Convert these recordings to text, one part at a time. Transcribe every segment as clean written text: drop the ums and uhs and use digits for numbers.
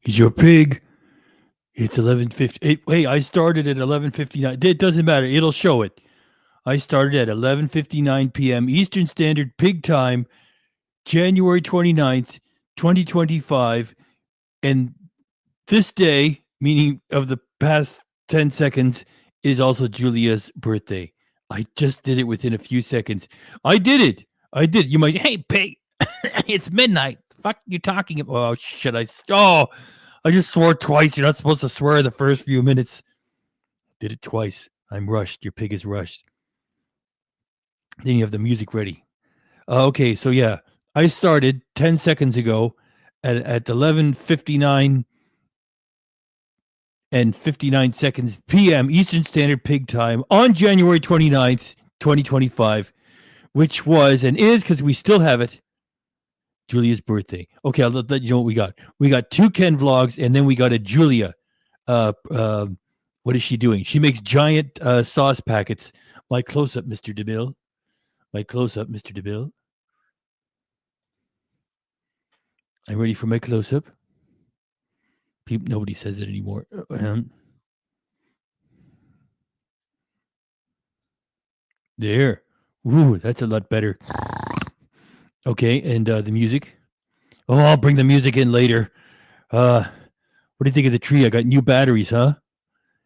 He's your pig. It's 11:50. Hey, I started at 11:59. It doesn't matter. It'll show it. I started at 11:59 p.m. Eastern Standard Pig Time, January 29th, 2025. And this day, meaning of the past 10 seconds, is also Julia's birthday. I just did it within a few seconds. I did it. I did. You might, hey, pig, it's midnight. The fuck you talking about? Oh, shit. I just swore twice. You're not supposed to swear the first few minutes. Did it twice. I'm rushed. Your pig is rushed. Then you have the music ready. Okay, so yeah, I started 10 seconds ago at 11:59 and 59 seconds p.m. Eastern Standard Pig Time on January 29th, 2025, which was and is, because we still have it, Julia's birthday. Okay, I'll let you know what we got. We got 2 Ken vlogs, and then we got a Julia. What is she doing? She makes giant sauce packets. My close-up, Mr. DeMille. My close-up, Mr. DeMille. I'm ready for my close-up. Nobody says it anymore. There. Ooh, that's a lot better. Okay, and the music. Oh, I'll bring the music in later. What do you think of the tree? I got new batteries, huh?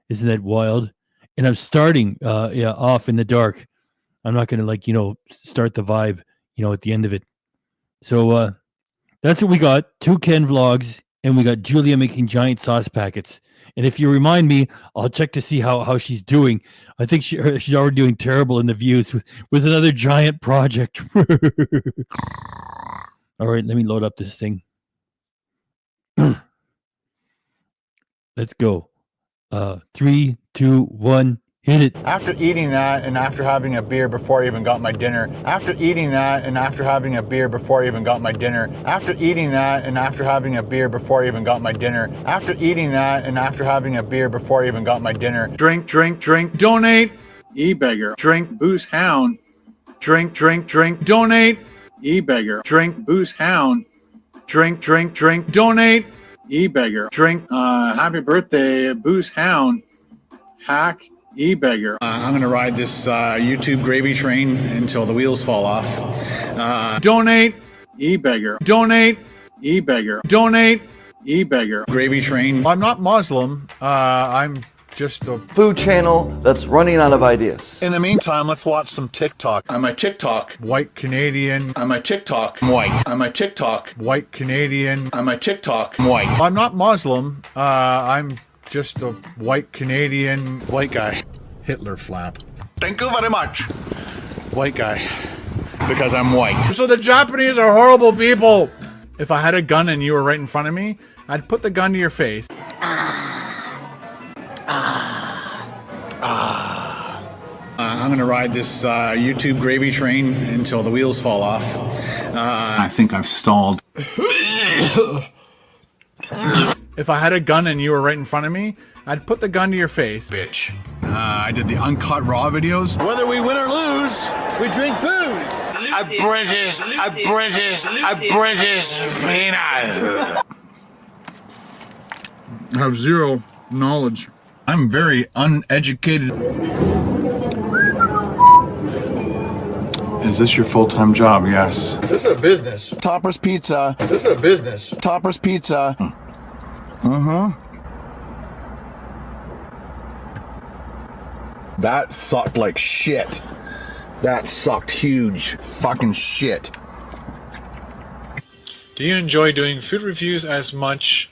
Isn't that wild? And I'm starting off in the dark. I'm not going to start the vibe, at the end of it. So that's what we got. 2 Ken vlogs, and we got Julia making giant sauce packets. And if you remind me, I'll check to see how she's doing. I think she's already doing terrible in the views with another giant project. All right, let me load up this thing. Let's go. 3, 2, 1. Hit it. After eating that and after having a beer before I even got my dinner, after eating that and after having a beer before I even got my dinner, after eating that and after having a beer before I even got my dinner, after eating that and after having a beer before I even got my dinner, drink, drink, drink, donate, e-beggar, drink, booze hound, drink, drink, drink, donate, e-beggar, drink, booze hound, drink, drink, drink, donate, e-beggar, drink, happy birthday, booze hound, hack, e-beggar. I'm gonna ride this YouTube gravy train until the wheels fall off. Donate, e-beggar. Donate, e-beggar. Donate, e-beggar. Gravy train. I'm not Muslim. I'm just a food channel that's running out of ideas. In the meantime, let's watch some TikTok. I'm a TikTok white Canadian. I'm a TikTok white. I'm a TikTok white Canadian. I'm a TikTok white. I'm not Muslim. I'm just a white Canadian white guy. Hitler flap. Thank you very much. White guy. Because I'm white. So the Japanese are horrible people. If I had a gun and you were right in front of me, I'd put the gun to your face. I'm gonna ride this YouTube gravy train until the wheels fall off. I think I've stalled. If I had a gun and you were right in front of me, I'd put the gun to your face. Bitch. I did the uncut raw videos. Whether we win or lose, we drink booze. A British peanut. I have zero knowledge. I'm very uneducated. Is this your full-time job? Yes. This is a business. Topper's Pizza. This is a business. Topper's Pizza. That sucked like shit. That sucked huge fucking shit. Do you enjoy doing food reviews as much,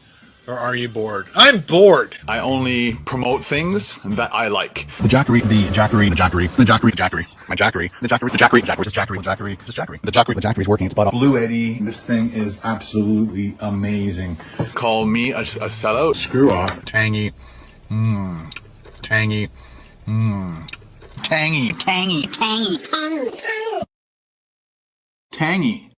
or are you bored? I'm bored! I only promote things that I like. The Jackery, the Jackery, the Jackery, the Jackery, the Jackery, my Jackery, the Jackery, the Jackery, the Jackery, the Jackery, the Jackery, the Jackery, the Jackery, the Jackery's working its butt off. Blue Eddie, this thing is absolutely amazing. Call me a sellout. Screw off. Tangy. Tangy. Tangy. Tangy. Tangy. Tangy. Tangy.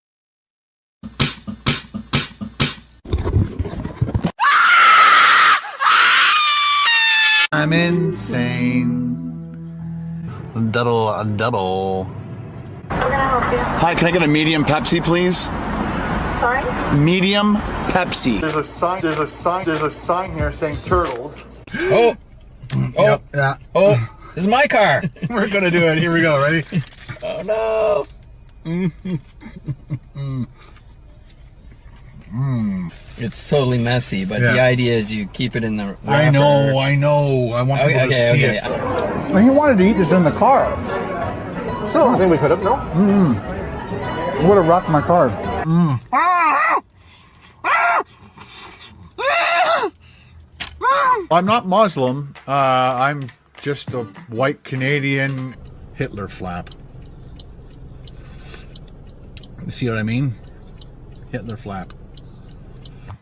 I'm insane. Double. How can I help you? Hi, can I get a medium Pepsi, please? Sorry? Medium Pepsi. There's a sign here saying turtles. Oh. Oh. Yep, yeah. Oh. This is my car. We're gonna do it. Here we go. Ready? Oh no. It's totally messy, but the idea is you keep it in the wrapper. I know. I want people to see it. Well, he wanted to eat this in the car. So I think we could have. No. Would have rocked my car. I'm not Muslim. I'm just a white Canadian Hitler flap. See what I mean? Hitler flap.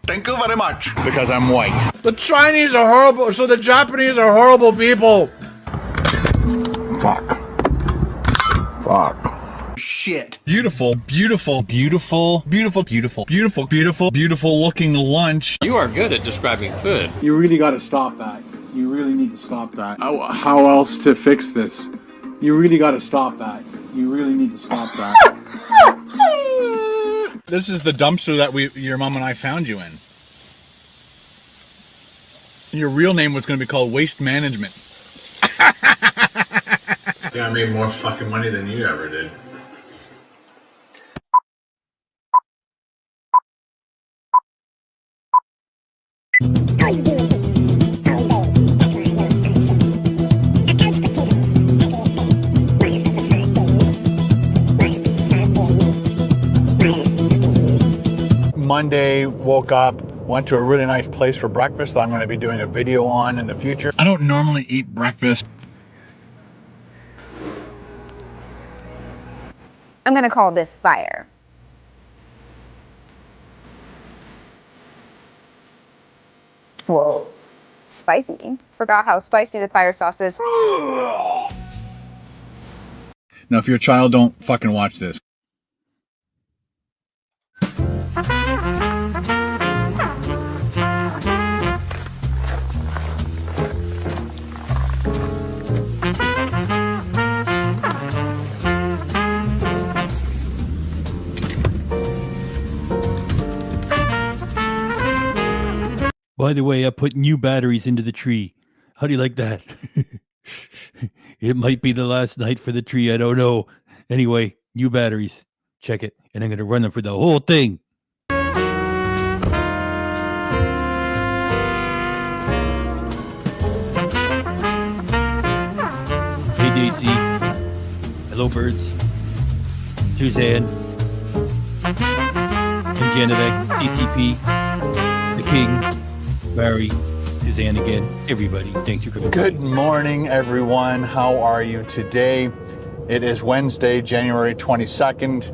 Thank you very much. Because I'm white. The Chinese are horrible, so the Japanese are horrible people. Fuck. Shit. Beautiful looking lunch. You are good at describing food. You really got to stop that. You really need to stop that. How else to fix this? You really got to stop that. You really need to stop that. This is the dumpster that your mom and I found you in. Your real name was going to be called Waste Management. Yeah, I made more fucking money than you ever did. Monday, woke up, went to a really nice place for breakfast that I'm going to be doing a video on in the future. I don't normally eat breakfast. I'm gonna call this fire. Whoa. Spicy. Forgot how spicy the fire sauce is. Now, if you're a child, don't fucking watch this. By the way, I put new batteries into the tree. How do you like that? It might be the last night for the tree. I don't know. Anyway, new batteries. Check it. And I'm going to run them for the whole thing. Hey, Daisy. Hello, birds. Suzanne. And Genevieve. CCP. The King. Barry, Suzanne again, everybody, thanks for coming. Good morning, everyone. How are you today? It is Wednesday, January 22nd.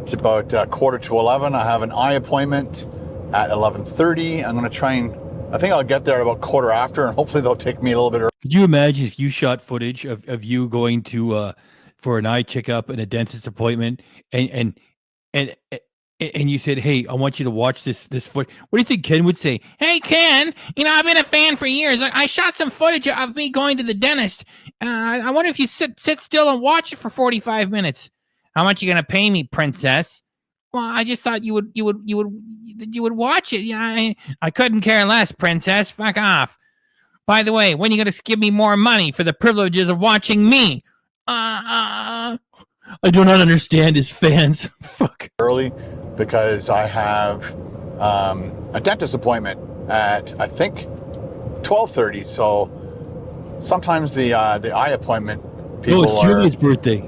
It's about 10:45. I have an eye appointment at 11:30. I'm going to try and, I think I'll get there at about quarter after, and hopefully they'll take me a little bit early. Could you imagine if you shot footage of you going to for an eye checkup and a dentist appointment, and you said, "Hey, I want you to watch this foot." What do you think Ken would say? Hey, Ken, I've been a fan for years. I shot some footage of me going to the dentist. I wonder if you sit still and watch it for 45 minutes. How much you gonna pay me, princess? Well, I just thought you would watch it. Yeah, I couldn't care less, princess. Fuck off. By the way, when are you gonna give me more money for the privileges of watching me? I do not understand his fans. Fuck. Early because I have a dentist appointment at, I think, 12:30. So sometimes the eye appointment people it's Julia's birthday.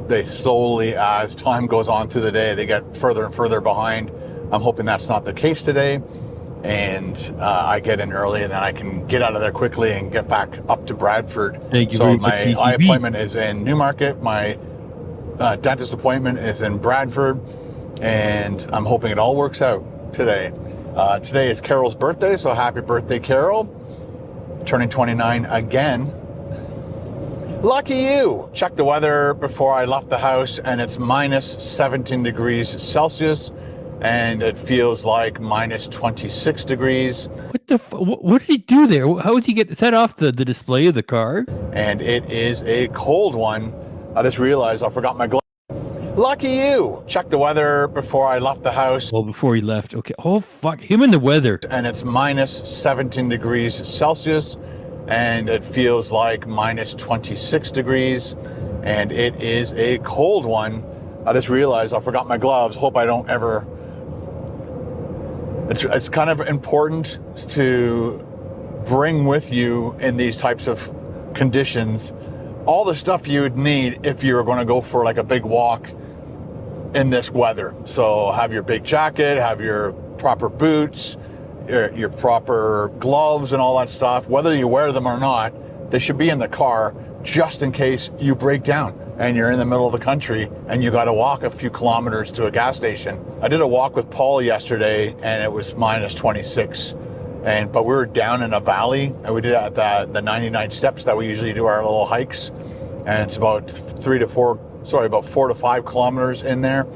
They slowly, as time goes on through the day, they get further and further behind. I'm hoping that's not the case today, and I get in early, and then I can get out of there quickly and get back up to Bradford. Thank you. So my eye appointment is in Newmarket. My dentist appointment is in Bradford, and I'm hoping it all works out today. Today is Carol's birthday, so happy birthday, Carol. Turning 29 again. Lucky you! Checked the weather before I left the house, and it's minus 17 degrees Celsius, and it feels like minus 26 degrees. What the? What did he do there? How did he get set off the display of the car? And it is a cold one. I just realized I forgot my gloves. Lucky you. Checked the weather before I left the house. Well, before he left. Okay. Oh, fuck. Him and the weather. And it's minus 17 degrees Celsius. And it feels like minus 26 degrees. And it is a cold one. I just realized I forgot my gloves. Hope I don't ever... It's kind of important to bring with you in these types of conditions all the stuff you would need if you were going to go for like a big walk in this weather. So have your big jacket, have your proper boots, your proper gloves and all that stuff. Whether you wear them or not, they should be in the car just in case you break down and you're in the middle of the country and you got to walk a few kilometers to a gas station. I did a walk with Paul yesterday and it was minus 26. But we were down in a valley and we did it at the 99 steps that we usually do our little hikes. And it's about 4 to 5 kilometers in there.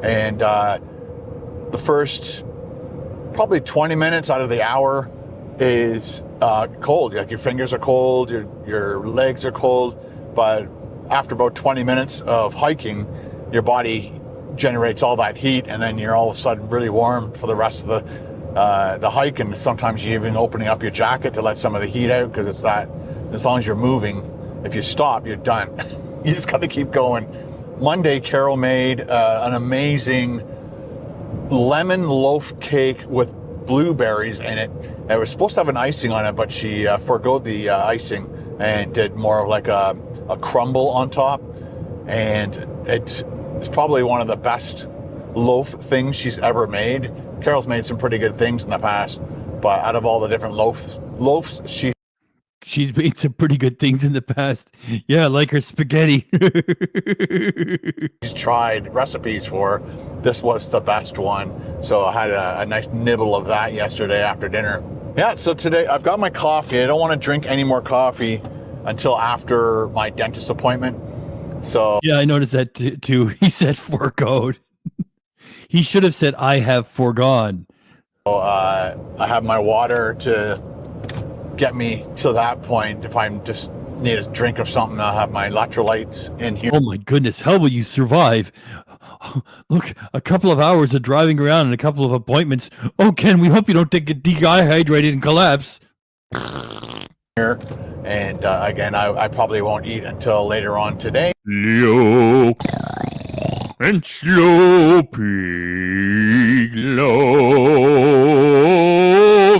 And the first probably 20 minutes out of the hour is cold. Like your fingers are cold, your legs are cold. But after about 20 minutes of hiking, your body generates all that heat and then you're all of a sudden really warm for the rest of the hike. And sometimes you're even opening up your jacket to let some of the heat out because it's that, as long as you're moving, if you stop, you're done. You just got to keep going. Monday, Carol made an amazing lemon loaf cake with blueberries in it. It was supposed to have an icing on it, but she forgot the icing and did more of like a crumble on top. And it's probably one of the best loaf things she's ever made. Carol's made some pretty good things in the past, but out of all the different loaves she's made some pretty good things in the past. Yeah, like her spaghetti. she's tried recipes for, this was the best one. So I had a nice nibble of that yesterday after dinner. Yeah, so today I've got my coffee. I don't want to drink any more coffee until after my dentist appointment. So yeah, I noticed that too. He said foregoed. He should have said, I have foregone. I have my water to get me to that point. If I'm just need a drink of something, I'll have my electrolytes in here. Oh my goodness, how will you survive? Look, a couple of hours of driving around and a couple of appointments. Oh, Ken, we hope you don't get dehydrated and collapse. Here. And again, I probably won't eat until later on today. Leo and slow pig love.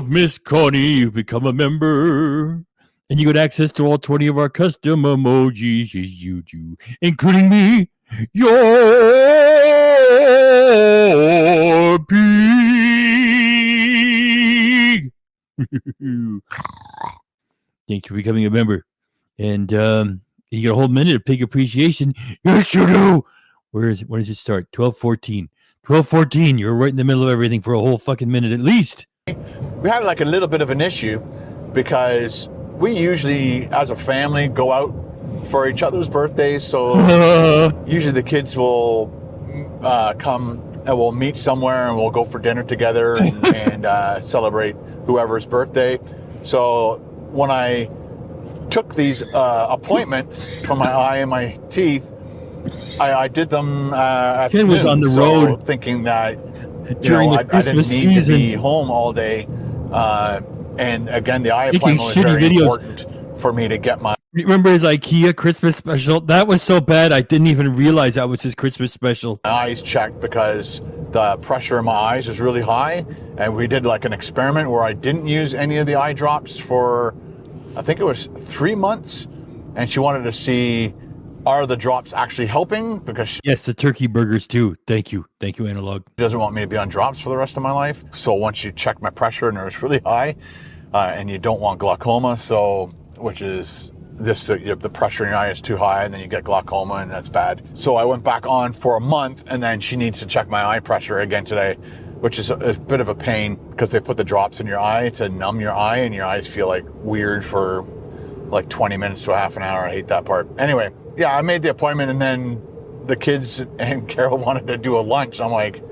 Miss Connie, you've become a member. And you get access to all 20 of our custom emojis, yes, you do, including me, your pig. Thanks for becoming a member. And you get a whole minute of pig appreciation. Yes, you do. Where is it? When does it start? 12:14. 12:14. You're right in the middle of everything for a whole fucking minute at least. We had like a little bit of an issue because we usually, as a family, go out for each other's birthdays. So usually the kids will come and we'll meet somewhere and we'll go for dinner together and celebrate whoever's birthday. So when I took these appointments for my eye and my teeth, I did them at Ken was on the road thinking that during the I Christmas didn't need season. to be home all day. And again, the eye appointment was very important for me to get my... Remember his IKEA Christmas special? That was so bad I didn't even realize that was his Christmas special. eyes checked because the pressure in my eyes is really high. And we did like an experiment where I didn't use any of the eye drops for, I think it was 3 months. And she wanted to see, are the drops actually helping? Because she Yes, the turkey burgers too. Thank you. Thank you, Analog. doesn't want me to be on drops for the rest of my life. So once you check my pressure and it was really high, and you don't want glaucoma, so which is this, the pressure in your eye is too high and then you get glaucoma and that's bad. So I went back on for a month and then she needs to check my eye pressure again today, which is a bit of a pain because they put the drops in your eye to numb your eye and your eyes feel like weird for like 20 minutes to a half an hour. I hate that part. Anyway, yeah, I made the appointment and then the kids and Carol wanted to do a lunch. I'm like,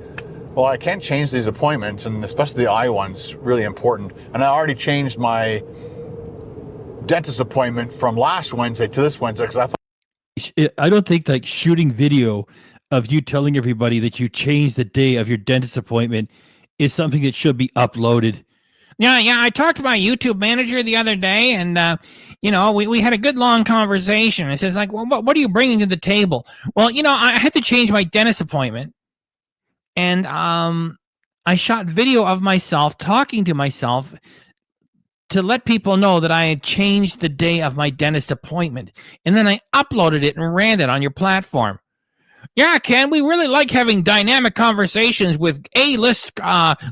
well, I can't change these appointments, and especially the eye ones, really important. And I already changed my dentist appointment from last Wednesday to this Wednesday because I thought... I don't think like shooting video of you telling everybody that you changed the day of your dentist appointment is something that should be uploaded. Yeah. I talked to my YouTube manager the other day, and we had a good long conversation. It says like, well, what are you bringing to the table? Well, I had to change my dentist appointment, and I shot video of myself talking to myself to let people know that I had changed the day of my dentist appointment, and then I uploaded it and ran it on your platform. Yeah, Ken, we really like having dynamic conversations with A-list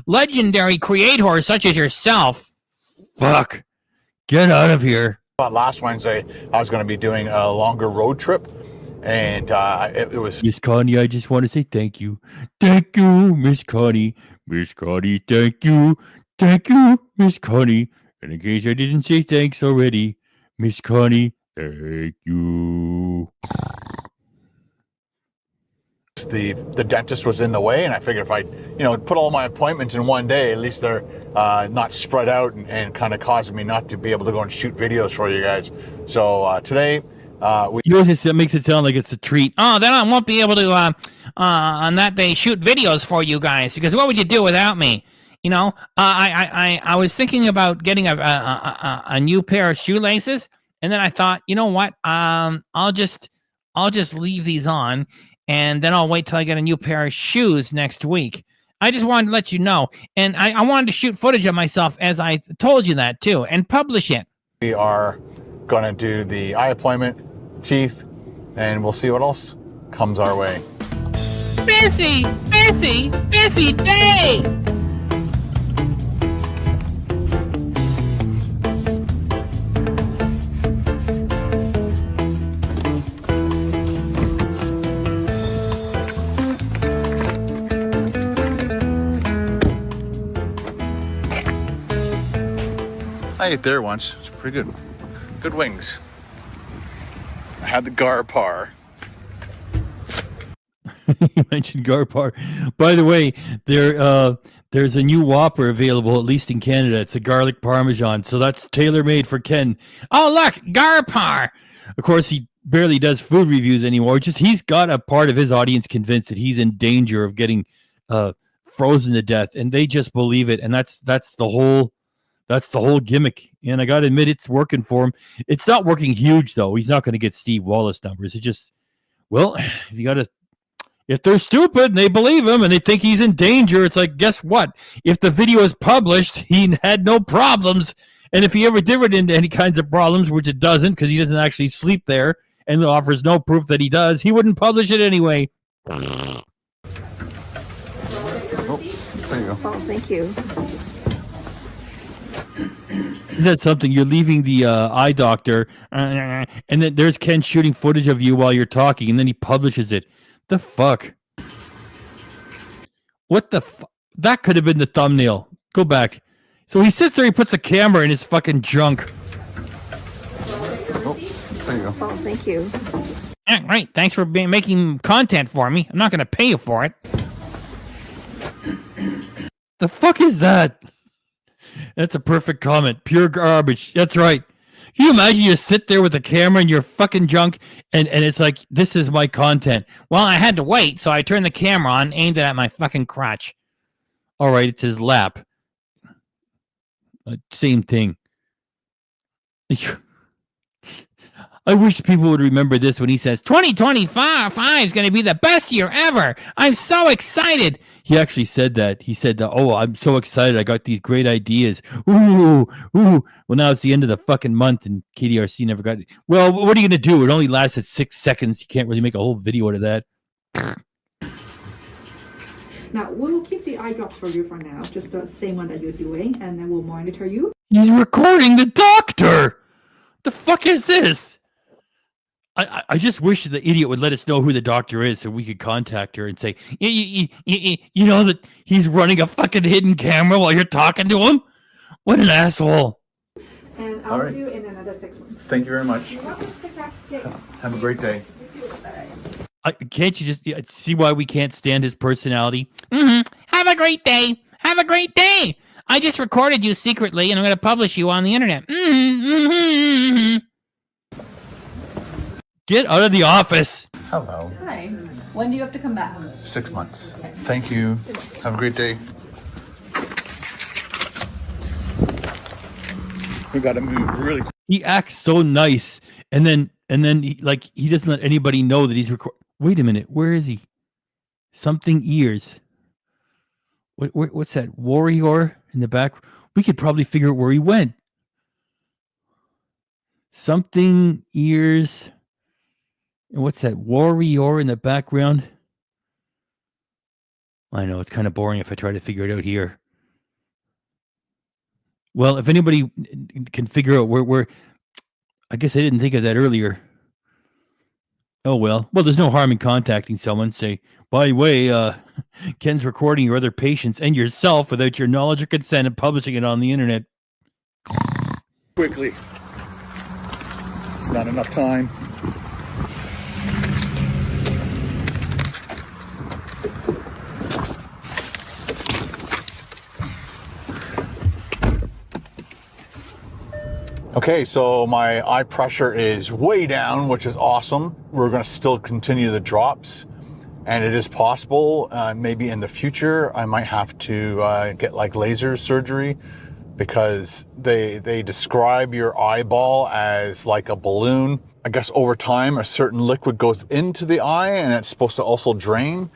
legendary creators such as yourself. Fuck. Get out of here. Last Wednesday, I was going to be doing a longer road trip, and it was... Miss Connie, I just want to say thank you. Thank you, Miss Connie. Miss Connie, thank you. Thank you, Miss Connie. And in case I didn't say thanks already, Miss Connie, thank you. The dentist was in the way, and I figured if I, put all my appointments in one day, at least they're not spread out and kind of causing me not to be able to go and shoot videos for you guys. So today, Yours makes it sound like it's a treat. Oh, then I won't be able to on that day shoot videos for you guys, because what would you do without me? I was thinking about getting a new pair of shoelaces, and then I thought, you know what? I'll just leave these on, and then I'll wait till I get a new pair of shoes next week. I just wanted to let you know, and I wanted to shoot footage of myself as I told you that too, and publish it. we are going to do the eye appointment, teeth, and we'll see what else comes our way. Busy day. I ate there once. It's pretty good. Good wings. I had the Garpar. You mentioned Garpar. By the way, there's a new Whopper available, at least in Canada. It's a garlic parmesan, so that's tailor-made for Ken. Oh, look, Garpar. Of course, he barely does food reviews anymore. Just he's got a part of his audience convinced that he's in danger of getting frozen to death, and they just believe it. And that's the whole gimmick. And I got to admit, it's working for him. It's not working huge though. He's not going to get Steve Wallace numbers. It just, well, if they're stupid and they believe him and they think he's in danger, it's like, guess what? If the video is published, he had no problems. And if he ever did run into any kinds of problems, which it doesn't, because he doesn't actually sleep there and offers no proof that he does, he wouldn't publish it anyway. Oh, there you go. Oh, thank you. That's something. You're leaving the eye doctor, and then there's Ken shooting footage of you while you're talking, and then he publishes it. The fuck? What the fuck? That could have been the thumbnail. Go back. So he sits there, he puts a camera in his fucking junk. Oh, there you go. Oh, thank you. Yeah, great. Thanks for making content for me. I'm not going to pay you for it. The fuck is that? That's a perfect comment. Pure garbage. That's right. Can you imagine you sit there with a camera in your fucking junk and it's like, this is my content. Well, I had to wait, so I turned the camera on, aimed it at my fucking crotch. All right, it's his lap. Same thing. I wish people would remember this when he says 2025 is going to be the best year ever. I'm so excited. He actually said that. He said, oh, I'm so excited. I got these great ideas. Ooh. Well, now it's the end of the fucking month and KDRC never got it. Well, what are you going to do? It only lasted 6 seconds. You can't really make a whole video out of that. Now, we'll keep the eye drops for you for now, just the same one that you're doing, and then we'll monitor you. He's recording the doctor. The fuck is this? I just wish the idiot would let us know who the doctor is so we could contact her and say, you know that he's running a fucking hidden camera while you're talking to him? What an asshole. And I'll see you in another 6 months. Thank you very much. Have a great day. Can't you just see why we can't stand his personality? Mm-hmm. Have a great day. Have a great day. I just recorded you secretly, and I'm going to publish you on the internet. Get out of the office. Hello. Hi. When do you have to come back? 6 months. Thank you. Have a great day. We got to move really quick. He acts so nice, and then he doesn't let anybody know that he's recording. Wait a minute, where is he? Something ears. What's that? Warrior in the back. We could probably figure out where he went. Something ears. And what's that? Warrior in the background. I know it's kind of boring if I try to figure it out here. Well, if anybody can figure out where, I guess I didn't think of that earlier. Oh, well, there's no harm in contacting someone. Say, by the way, Ken's recording your other patients and yourself without your knowledge or consent and publishing it on the internet. Quickly. It's not enough time. Okay, so my eye pressure is way down, which is awesome. We're going to still continue the drops, and it is possible maybe in the future I might have to get like laser surgery, because they describe your eyeball as like a balloon. I guess over time a certain liquid goes into the eye and it's supposed to also drain,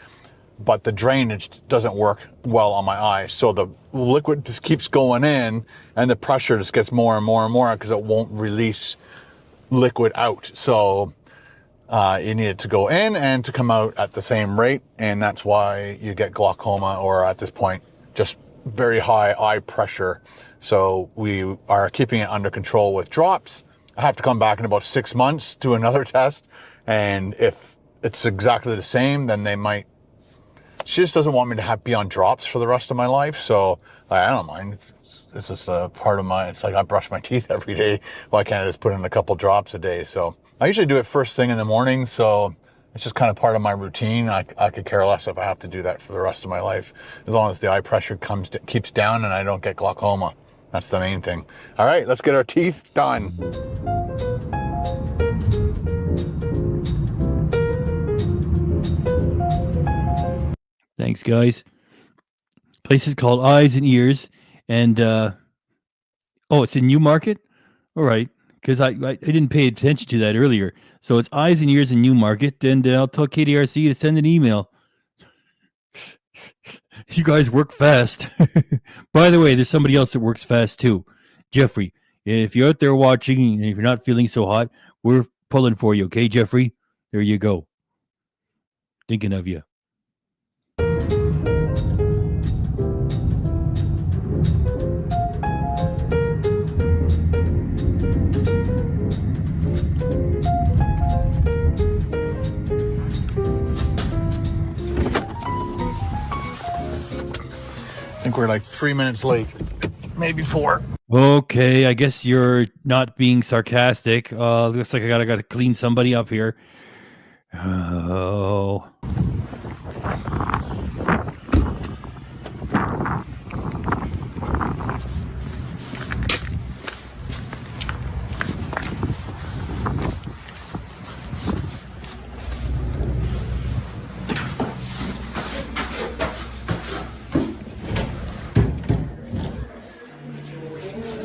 but the drainage doesn't work well on my eye. So the liquid just keeps going in and the pressure just gets more and more and more because it won't release liquid out. So you need it to go in and to come out at the same rate. And that's why you get glaucoma, or at this point, just very high eye pressure. So we are keeping it under control with drops. I have to come back in about 6 months, do another test. And if it's exactly the same, then they might. She just doesn't want me to be on drops for the rest of my life. So I don't mind. It's just a part of it's like I brush my teeth every day. Why can't I just put in a couple drops a day? So I usually do it first thing in the morning. So it's just kind of part of my routine. I could care less if I have to do that for the rest of my life, as long as the eye pressure keeps down and I don't get glaucoma. That's the main thing. All right, let's get our teeth done. Thanks, guys. Place is called Eyes and Ears, and it's in Newmarket. All right, because I didn't pay attention to that earlier. So it's Eyes and Ears in Newmarket, and I'll tell KDRC to send an email. You guys work fast. By the way, there's somebody else that works fast too, Jeffrey. If you're out there watching and if you're not feeling so hot, we're pulling for you, okay, Jeffrey? There you go. Thinking of you. I think we're like 3 minutes late, maybe 4. Okay, I guess you're not being sarcastic. Looks like I gotta clean somebody up here. Oh.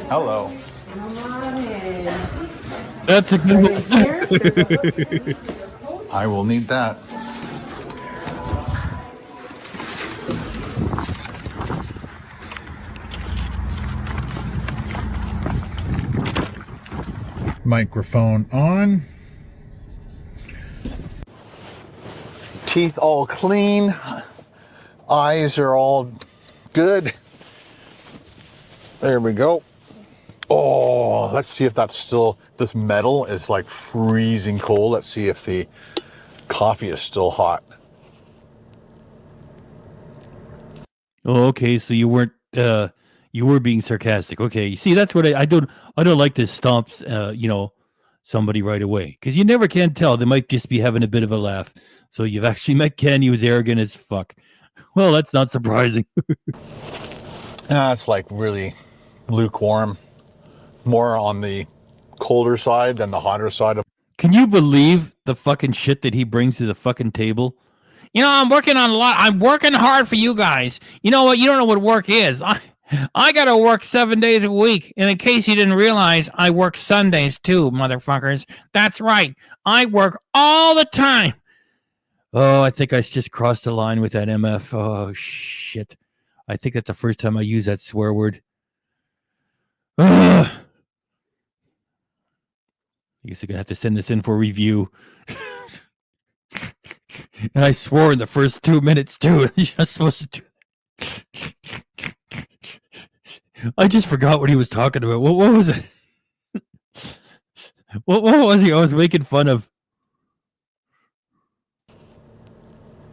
Hello. That's a good one. I will need that. Microphone on. Teeth all clean. Eyes are all good. There we go. Oh, let's see if that's still, this metal is like freezing cold. Let's see if the coffee is still hot. Oh, okay, so you weren't you were being sarcastic. Okay, you see, that's what I don't like to stomp somebody right away, because you never can tell. They might just be having a bit of a laugh. So you've actually met Ken. He was arrogant as fuck. Well, that's not surprising. It's like really lukewarm, more on the colder side than the hotter side of. Can you believe the fucking shit that he brings to the fucking table? You know, I'm working on a lot. I'm working hard for you guys. You know what? You don't know what work is. I got to work 7 days a week. And in case you didn't realize, I work Sundays too, motherfuckers. That's right. I work all the time. Oh, I think I just crossed the line with that MF. Oh, shit. I think that's the first time I use that swear word. Ugh. I guess I'm going to have to send this in for review. And I swore in the first 2 minutes, too. You're not supposed to do that. I just forgot what he was talking about. What was it? What was he? I was making fun of.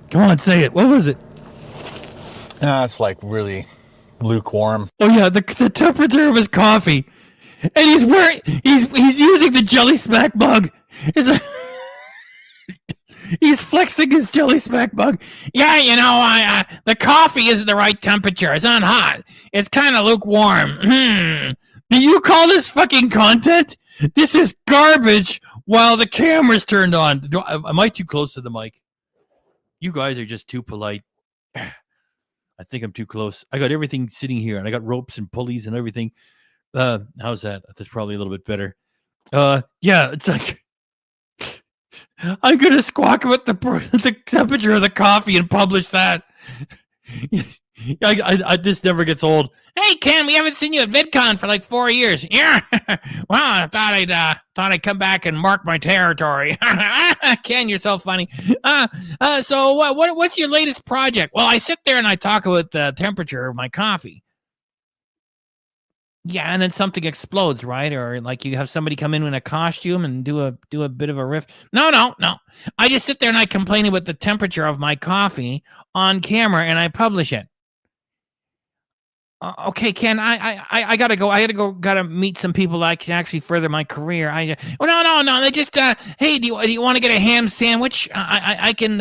Come on, say it. What was it? It's like really lukewarm. Oh yeah, the temperature of his coffee, and he's using the Jelly Smack mug. It's a, he's flexing his Jelly Smack mug. Yeah, you know, the coffee isn't the right temperature. It's not hot. It's kind of lukewarm. Do you call this fucking content? This is garbage. While the camera's turned on. Am I too close to the mic? You guys are just too polite. I think I'm too close. I got everything sitting here, and I got ropes and pulleys and everything. How's that? That's probably a little bit better. Yeah, it's like I'm gonna squawk about the temperature of the coffee and publish that. I this never gets old. Hey Ken, we haven't seen you at VidCon for like 4 years. Yeah. Well, I thought I'd come back and mark my territory. Ken, you're so funny. So what's your latest project? Well, I sit there and I talk about the temperature of my coffee. Yeah, and then something explodes, right? Or like you have somebody come in a costume and do a bit of a riff. No. I just sit there and I complain about the temperature of my coffee on camera and I publish it. Okay, Ken, I gotta go. Gotta meet some people that can actually further my career. No. They just, hey, do you want to get a ham sandwich? I can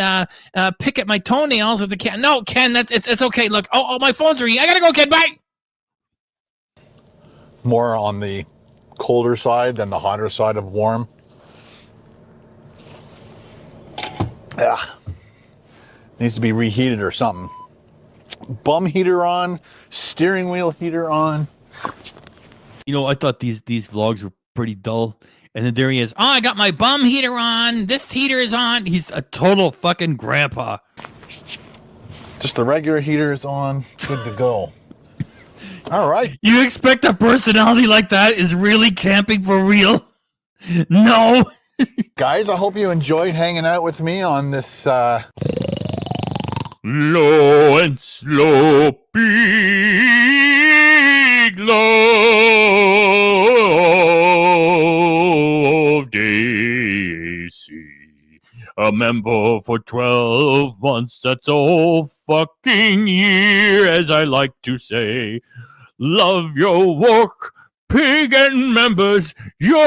pick at my toenails with the Ken. No, Ken, it's okay. Look, my phone's ringing. I gotta go, Ken. Bye. More on the colder side than the hotter side of warm. Ugh. Needs to be reheated or something. Bum heater on, steering wheel heater on. You know, I thought these vlogs were pretty dull. And then there he is. Oh, I got my bum heater on. This heater is on. He's a total fucking grandpa. Just the regular heater is on. Good to go. All right. You expect a personality like that is really camping for real? No. Guys, I hope you enjoyed hanging out with me on this low and slow, big love, Daisy. A member for 12 months, that's all fucking year, as I like to say. Love your work, pig and members, you're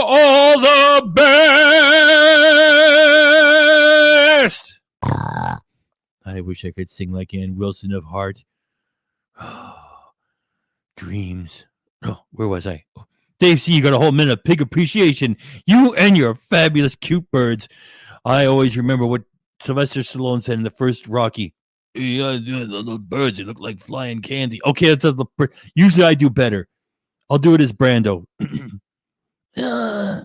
all the best! I wish I could sing like Ann Wilson of Heart. Dreams. Oh, where was I? Oh, Dave C., you got a whole minute of pig appreciation. You and your fabulous cute birds. I always remember what Sylvester Stallone said in the first Rocky. Yeah, the little birds, they look like flying candy. Okay, usually I do better. I'll do it as Brando. I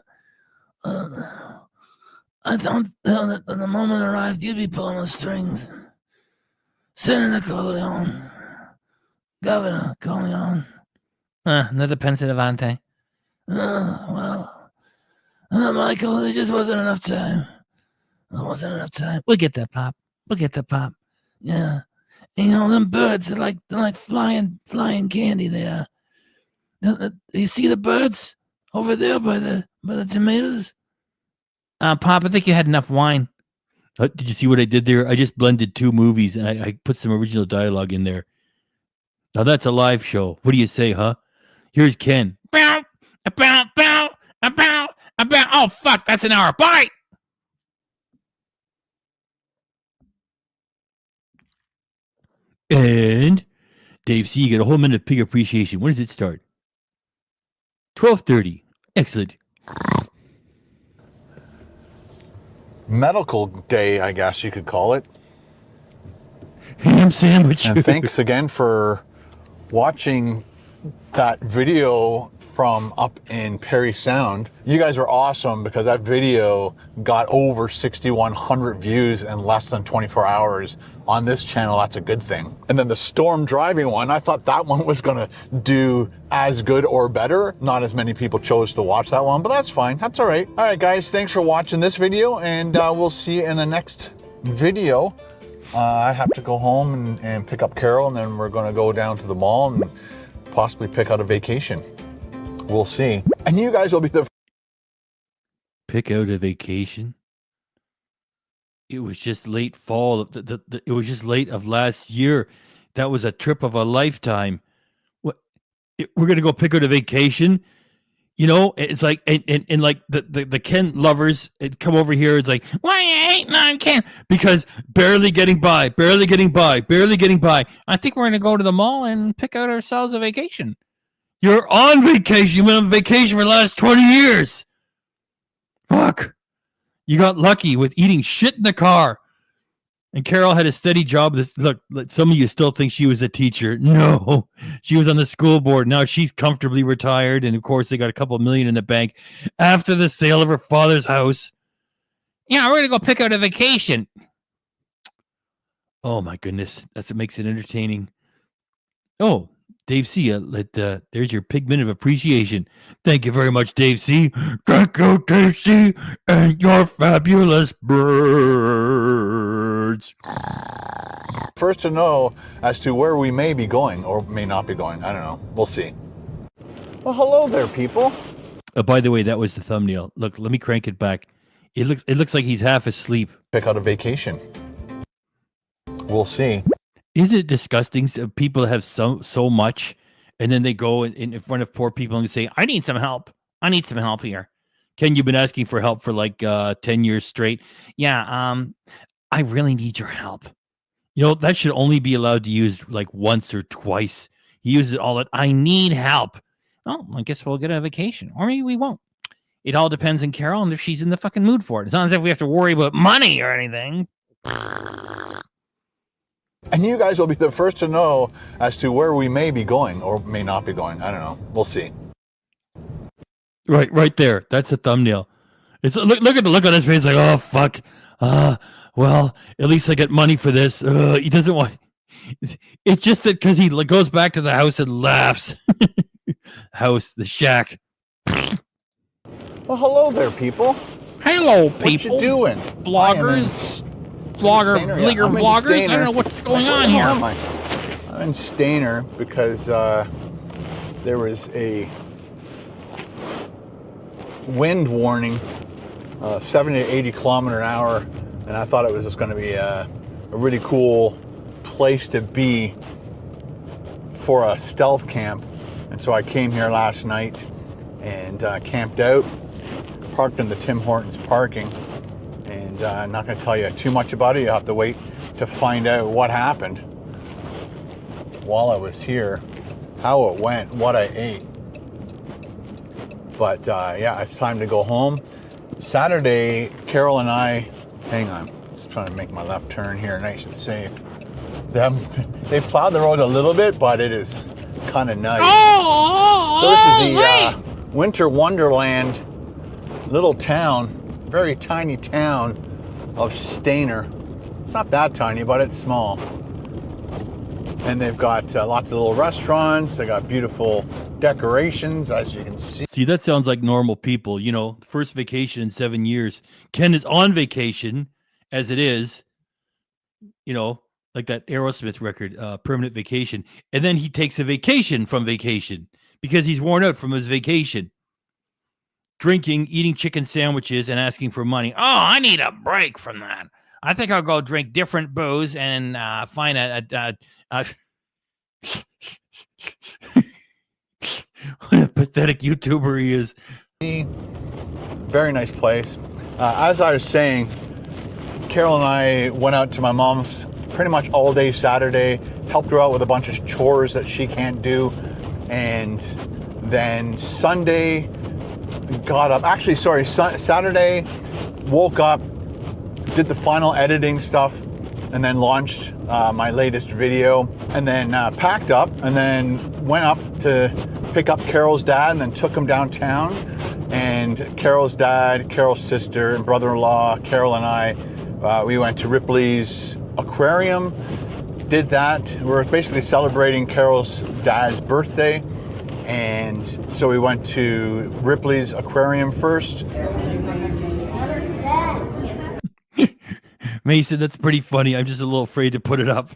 thought that when the moment arrived, you'd be pulling the strings. Senator Corleone. Governor Corleone. Another Pennsylvania. Michael, there just wasn't enough time. There wasn't enough time. We'll get that, Pop. Yeah. You know, them birds, they're like flying candy there. You see the birds over there by the tomatoes? Pop, I think you had enough wine. Did you see what I did there? I just blended two movies and I put some original dialogue in there. Now that's a live show. What do you say, huh? Here's Ken. Oh, fuck, that's an hour. Bye! And Dave C., you get a whole minute of pig appreciation. When does it start? 12:30. Excellent. medical day, I guess you could call it. Ham sandwich. And thanks again for watching that video from up in Perry Sound. You guys are awesome because that video got over 6,100 views in less than 24 hours. On this channel, that's a good thing. And then the storm driving one, I thought that one was gonna do as good or better. Not as many people chose to watch that one, but that's fine. That's all right. All right, guys, thanks for watching this video, and we'll see you in the next video. I have to go home and pick up Carol, and then we're gonna go down to the mall and possibly pick out a vacation. We'll see. And you guys will be the Pick out a vacation. It was just late fall. It was just late of last year. That was a trip of a lifetime. What? We're gonna go pick out a vacation. You know, it's like and like the Ken lovers come over here. It's like, why are you hating on Ken? Because barely getting by. I think we're gonna go to the mall and pick out ourselves a vacation. You're on vacation. You've been on vacation for the last 20 years. Fuck. You got lucky with eating shit in the car. And Carol had a steady job. Look, some of you still think she was a teacher. No, she was on the school board. Now she's comfortably retired. And of course, they got a couple million in the bank after the sale of her father's house. Yeah, we're going to go pick out a vacation. Oh, my goodness. That's what makes it entertaining. Oh, Dave C., there's your pigment of appreciation. Thank you very much, Dave C. Thank you, Dave C., and your fabulous birds. first to know as to where we may be going or may not be going. I don't know. We'll see. Well, hello there, people. By the way, that was the thumbnail. Look, let me crank it back. It looks like he's half asleep. Pick out a vacation. We'll see. Isn't it disgusting? People have so much, and then they go in front of poor people and say, I need some help. I need some help here. Ken, you've been asking for help for like 10 years straight. Yeah, I really need your help. You know, that should only be allowed to use like once or twice. He uses it all that. I need help. Oh, I guess we'll get a vacation. Or maybe we won't. It all depends on Carol and if she's in the fucking mood for it. It's not as if we have to worry about money or anything. And you guys will be the first to know as to where we may be going or may not be going. I don't know. We'll see. Right there. That's the thumbnail. It's look at the look on his face. Like, oh fuck. Well, at least I get money for this. He doesn't want. It's just that because he goes back to the house and laughs. House, the shack. Well, hello there, people. Hello, people. What you doing? Bloggers. Vloggers. I don't know what's going on here. I'm in Stainer because there was a wind warning, 70 to 80 kilometer an hour, and I thought it was just going to be a really cool place to be for a stealth camp. And so I came here last night and camped out, parked in the Tim Hortons parking. And I'm not going to tell you too much about it. You'll have to wait to find out what happened while I was here, how it went, what I ate. But yeah, it's time to go home. Saturday, Carol and I, hang on, just trying to make my left turn here nice and safe. They plowed the road a little bit, but it is kind of nice. So this is the Winter Wonderland little town, very tiny town of Stainer. It's not that tiny, but it's small. And they've got lots of little restaurants. They got beautiful decorations, as you can see. See, that sounds like normal people. You know, first vacation in 7 years. Ken is on vacation, as it is. You know, like that Aerosmith record, Permanent Vacation. And then he takes a vacation from vacation because he's worn out from his vacation. Drinking, eating chicken sandwiches, and asking for money. Oh, I need a break from that. I think I'll go drink different booze and find a what a pathetic YouTuber he is. Very nice place. As I was saying, Carol and I went out to my mom's pretty much all day Saturday, helped her out with a bunch of chores that she can't do, and then Sunday got up. Actually, sorry, Saturday woke up did the final editing stuff, and then launched my latest video, and then packed up, and then went up to pick up Carol's dad, and then took him downtown. And Carol's dad, Carol's sister, and brother-in-law, Carol and I, we went to Ripley's aquarium, did that. We're basically celebrating Carol's dad's birthday, and so we went to Ripley's aquarium first. Mason, that's pretty funny. I'm just a little afraid to put it up.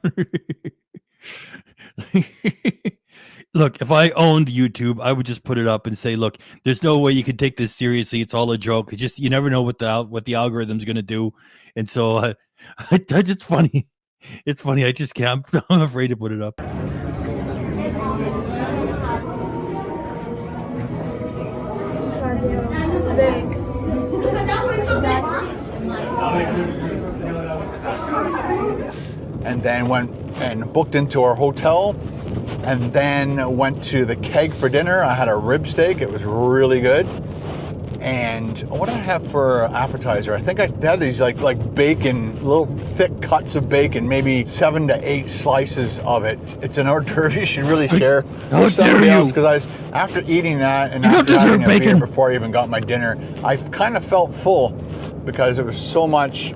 Look, if I owned YouTube, I would just put it up and say, look, there's no way you can take this seriously. It's all a joke. It's just, you never know what the algorithm's going to do. And so it's funny. It's funny. I just can't. I'm afraid to put it up. And then went and booked into our hotel, and then went to the Keg for dinner. I had a rib steak. It was really good. And what did I have for appetizer? I think I had these like bacon, little thick cuts of bacon, maybe 7 to 8 slices of it. It's an hors d'oeuvre you should really share with somebody else, because after eating that and after having a beer before I even got my dinner, I kind of felt full because it was so much.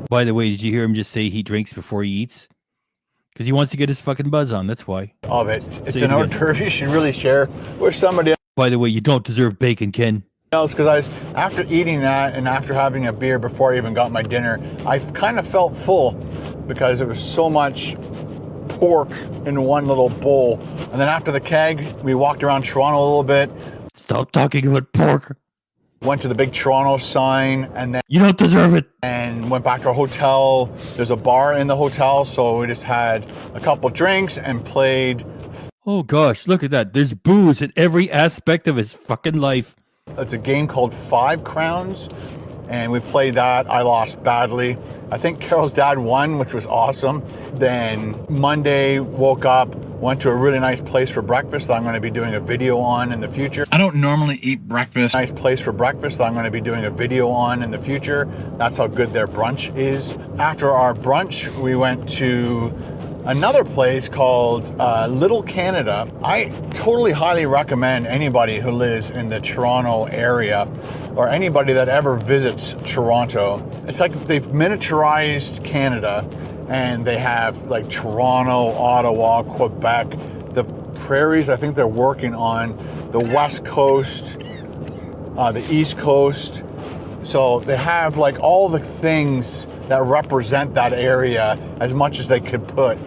By the way, did you hear him just say he drinks before he eats? Because he wants to get his fucking buzz on. That's why. Of it. It's an hors d'oeuvre you should really share with somebody else. By the way, you don't deserve bacon, Ken. Because after eating that and after having a beer before I even got my dinner, I kind of felt full because it was so much pork in one little bowl. And then after the Keg, we walked around Toronto a little bit. Stop talking about pork. Went to the big Toronto sign, and then you don't deserve it. And went back to our hotel. There's a bar in the hotel, so we just had a couple drinks and played. Oh gosh, look at that. There's booze in every aspect of his fucking life. It's a game called 5 Crowns, and we played that. I lost badly. I think Carol's dad won, which was awesome. Then Monday, woke up, went to a really nice place for breakfast that I'm going to be doing a video on in the future. I don't normally eat breakfast. Nice place for breakfast that I'm going to be doing a video on in the future. That's how good their brunch is. After our brunch, we went to another place called Little Canada. I totally highly recommend anybody who lives in the Toronto area or anybody that ever visits Toronto. It's like they've miniaturized Canada, and they have like Toronto, Ottawa, Quebec, the prairies. I think they're working on the West Coast, the East Coast. So they have like all the things that represent that area as much as they could put,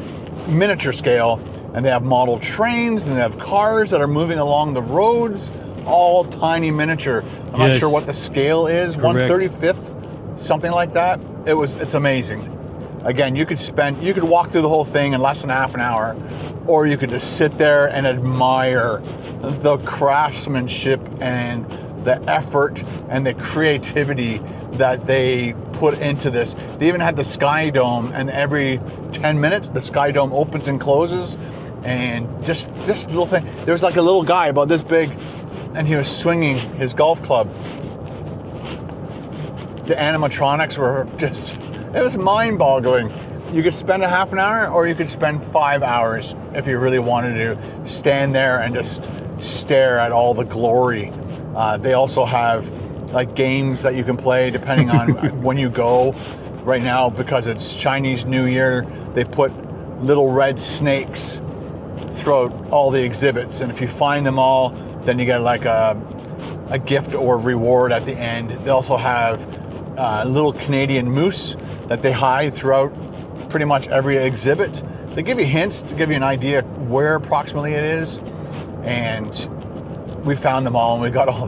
miniature scale. And they have model trains, and they have cars that are moving along the roads, all tiny miniature. I'm not sure what the scale is, correct. 1/35th, something like that. It's amazing. Again, you could walk through the whole thing in less than half an hour, or you could just sit there and admire the craftsmanship and the effort and the creativity that they put into this. They even had the Sky Dome, and every 10 minutes the Sky Dome opens and closes, and just this little thing. There was like a little guy about this big, and he was swinging his golf club. The animatronics were just, it was mind-boggling. You could spend a half an hour, or you could spend 5 hours if you really wanted to stand there and just stare at all the glory. They also have like games that you can play depending on when you go. Right now, because it's Chinese New Year, they put little red snakes throughout all the exhibits, and if you find them all, then you get like a gift or reward at the end. They also have little Canadian moose that they hide throughout pretty much every exhibit. They give you hints to give you an idea where approximately it is, and we found them all, and we got all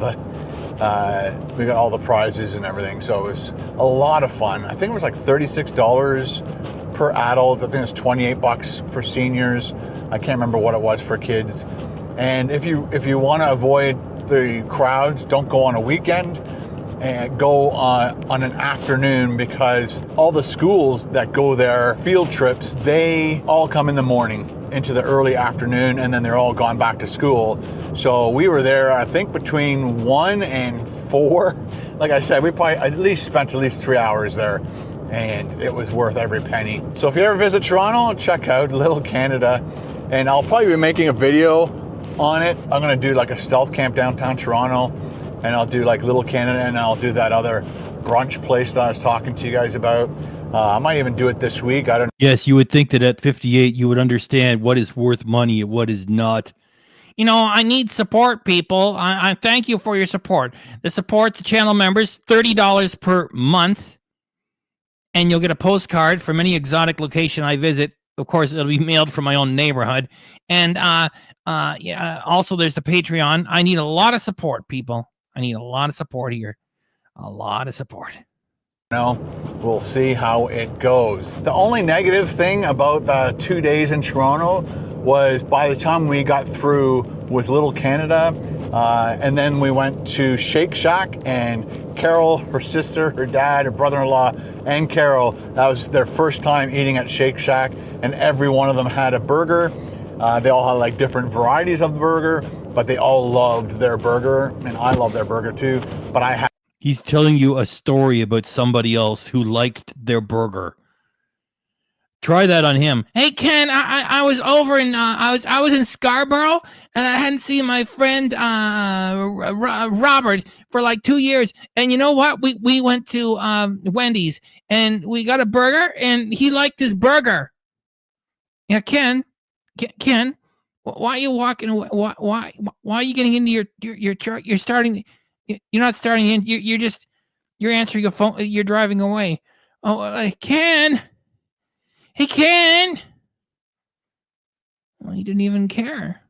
the prizes and everything. So it was a lot of fun. I think it was like $36 per adult. I think it was $28 for seniors. I can't remember what it was for kids. And if you want to avoid the crowds, don't go on a weekend, and go on an afternoon, because all the schools that go there, field trips, they all come in the morning into the early afternoon, and then they're all gone back to school. So we were there, I think, between 1 and 4, like I said, we probably spent at least 3 hours there, and it was worth every penny. So if you ever visit Toronto, check out Little Canada, and I'll probably be making a video on it. I'm gonna do like a stealth camp downtown Toronto, and I'll do like Little Canada, and I'll do that other brunch place that I was talking to you guys about. I might even do it this week. I don't know. Yes, you would think that at 58 you would understand what is worth money and what is not. You know, I need support, people. I thank you for your support. The support to channel members, $30 per month, and you'll get a postcard from any exotic location I visit. Of course, it'll be mailed from my own neighborhood. And also there's the Patreon. I need a lot of support, people. I need a lot of support here. A lot of support. No, we'll see how it goes. The only negative thing about the 2 days in Toronto was by the time we got through with Little Canada, and then we went to Shake Shack, and Carol, her sister, her dad, her brother-in-law, and Carol, that was their first time eating at Shake Shack, and every one of them had a burger. They all had like different varieties of the burger, but they all loved their burger, and I love their burger too, but I had. He's telling you a story about somebody else who liked their burger. Try that on him. Hey Ken, I was over in I was in Scarborough, and I hadn't seen my friend Robert for like 2 years. And you know what? We went to Wendy's, and we got a burger, and he liked his burger. Yeah, Ken, why are you walking? Why are you getting into your truck? You're starting. You're not starting in. You're answering a phone. You're driving away. Oh, Ken. Hey, Ken. Well, he didn't even care.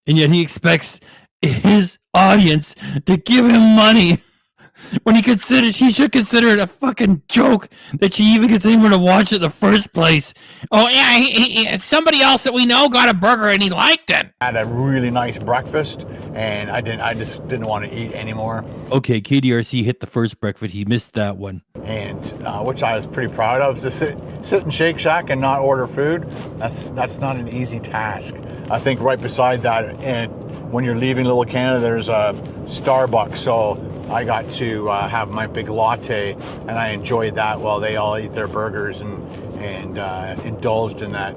And yet he expects his audience to give him money when she should consider it a fucking joke that she even gets anyone to watch it in the first place. Oh, yeah, he somebody else that we know got a burger and he liked it. I had a really nice breakfast, and I just didn't want to eat anymore. Okay, KDRC hit the first breakfast. He missed that one. And which I was pretty proud of, to sit in Shake Shack and not order food. That's not an easy task. I think right beside that, and when you're leaving Little Canada, there's a Starbucks, so I got to have my big latte, and I enjoyed that while they all ate their burgers and indulged in that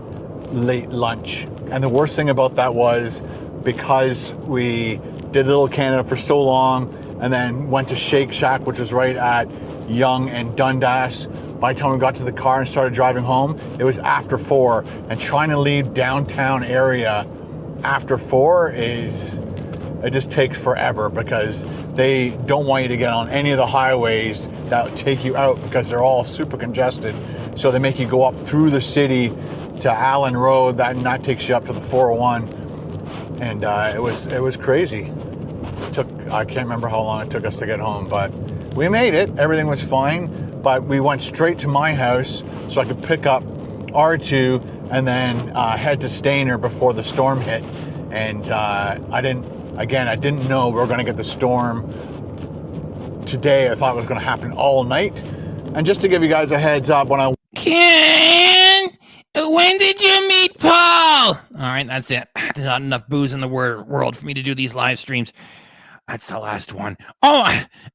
late lunch. And the worst thing about that was, because we did Little Canada for so long and then went to Shake Shack, which was right at Yonge and Dundas, by the time we got to the car and started driving home, it was after 4, and trying to leave downtown area after 4 it just takes forever, because they don't want you to get on any of the highways that take you out, because they're all super congested. So they make you go up through the city to Allen Road, and that takes you up to the 401. And it was crazy. I can't remember how long it took us to get home, but we made it. Everything was fine, but we went straight to my house so I could pick up R2 and then head to Stainer before the storm hit. And I didn't know we were going to get the storm today. I thought it was going to happen all night. And just to give you guys a heads up, Ken, when did you meet Paul? All right, that's it. There's not enough booze in the world for me to do these live streams. That's the last one. Oh,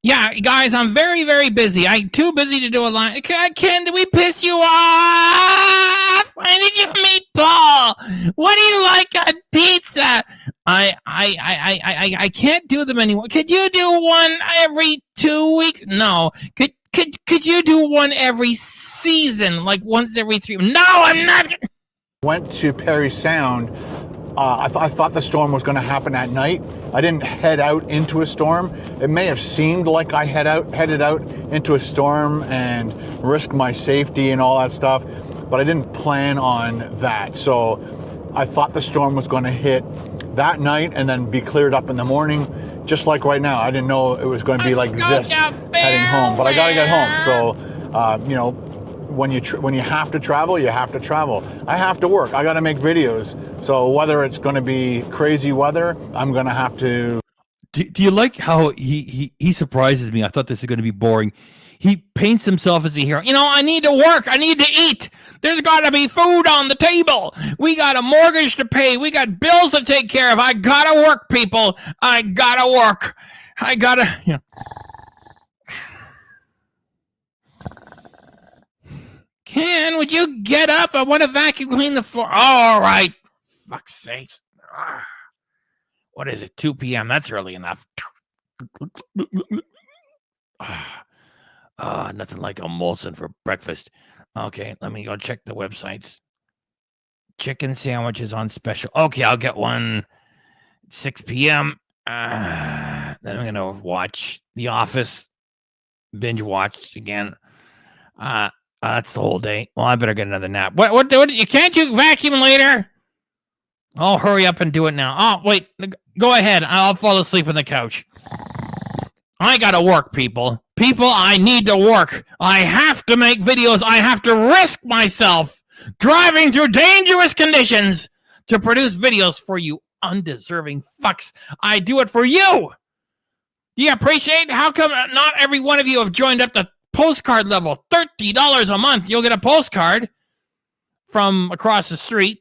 yeah, guys, I'm very, very busy. I'm too busy to do a line. Ken, did we piss you off? When did you meet Paul? What do you like on pizza? I can't do them anymore. Could you do one every 2 weeks? No. Could you do one every season, like once every 3? No, I'm not. Went to Perry Sound. I thought the storm was going to happen at night. I didn't head out into a storm. It may have seemed like I headed out into a storm and risked my safety and all that stuff, but I didn't plan on that. So I thought the storm was going to hit that night and then be cleared up in the morning, just like right now. I didn't know it was going to be like this heading home, but I got to get home. So, when you have to travel, you have to travel. I have to work. I got to make videos. So whether it's going to be crazy weather, I'm going to have to. Do you like how he surprises me? I thought this was going to be boring. He paints himself as a hero. I need to work. I need to eat. There's got to be food on the table. We got a mortgage to pay. We got bills to take care of. I got to work, people. I got to work. I got to, would you get up? I want to vacuum clean the floor. Oh, all right. Fuck's sakes. What is it? 2 p.m. That's early enough. Nothing like a Molson for breakfast. Okay, let me go check the websites. Chicken sandwiches on special. Okay, I'll get one 6 p.m. Then I'm going to watch The Office. Binge watch again. That's the whole day. Well, I better get another nap. What can't you vacuum later? I'll hurry up and do it now. Oh, wait. Go ahead. I'll fall asleep on the couch. I gotta work, people. People, I need to work. I have to make videos. I have to risk myself driving through dangerous conditions to produce videos for you undeserving fucks. I do it for you. Do you appreciate? How come not every one of you have joined up to postcard level? $30 a month. You'll get a postcard from across the street.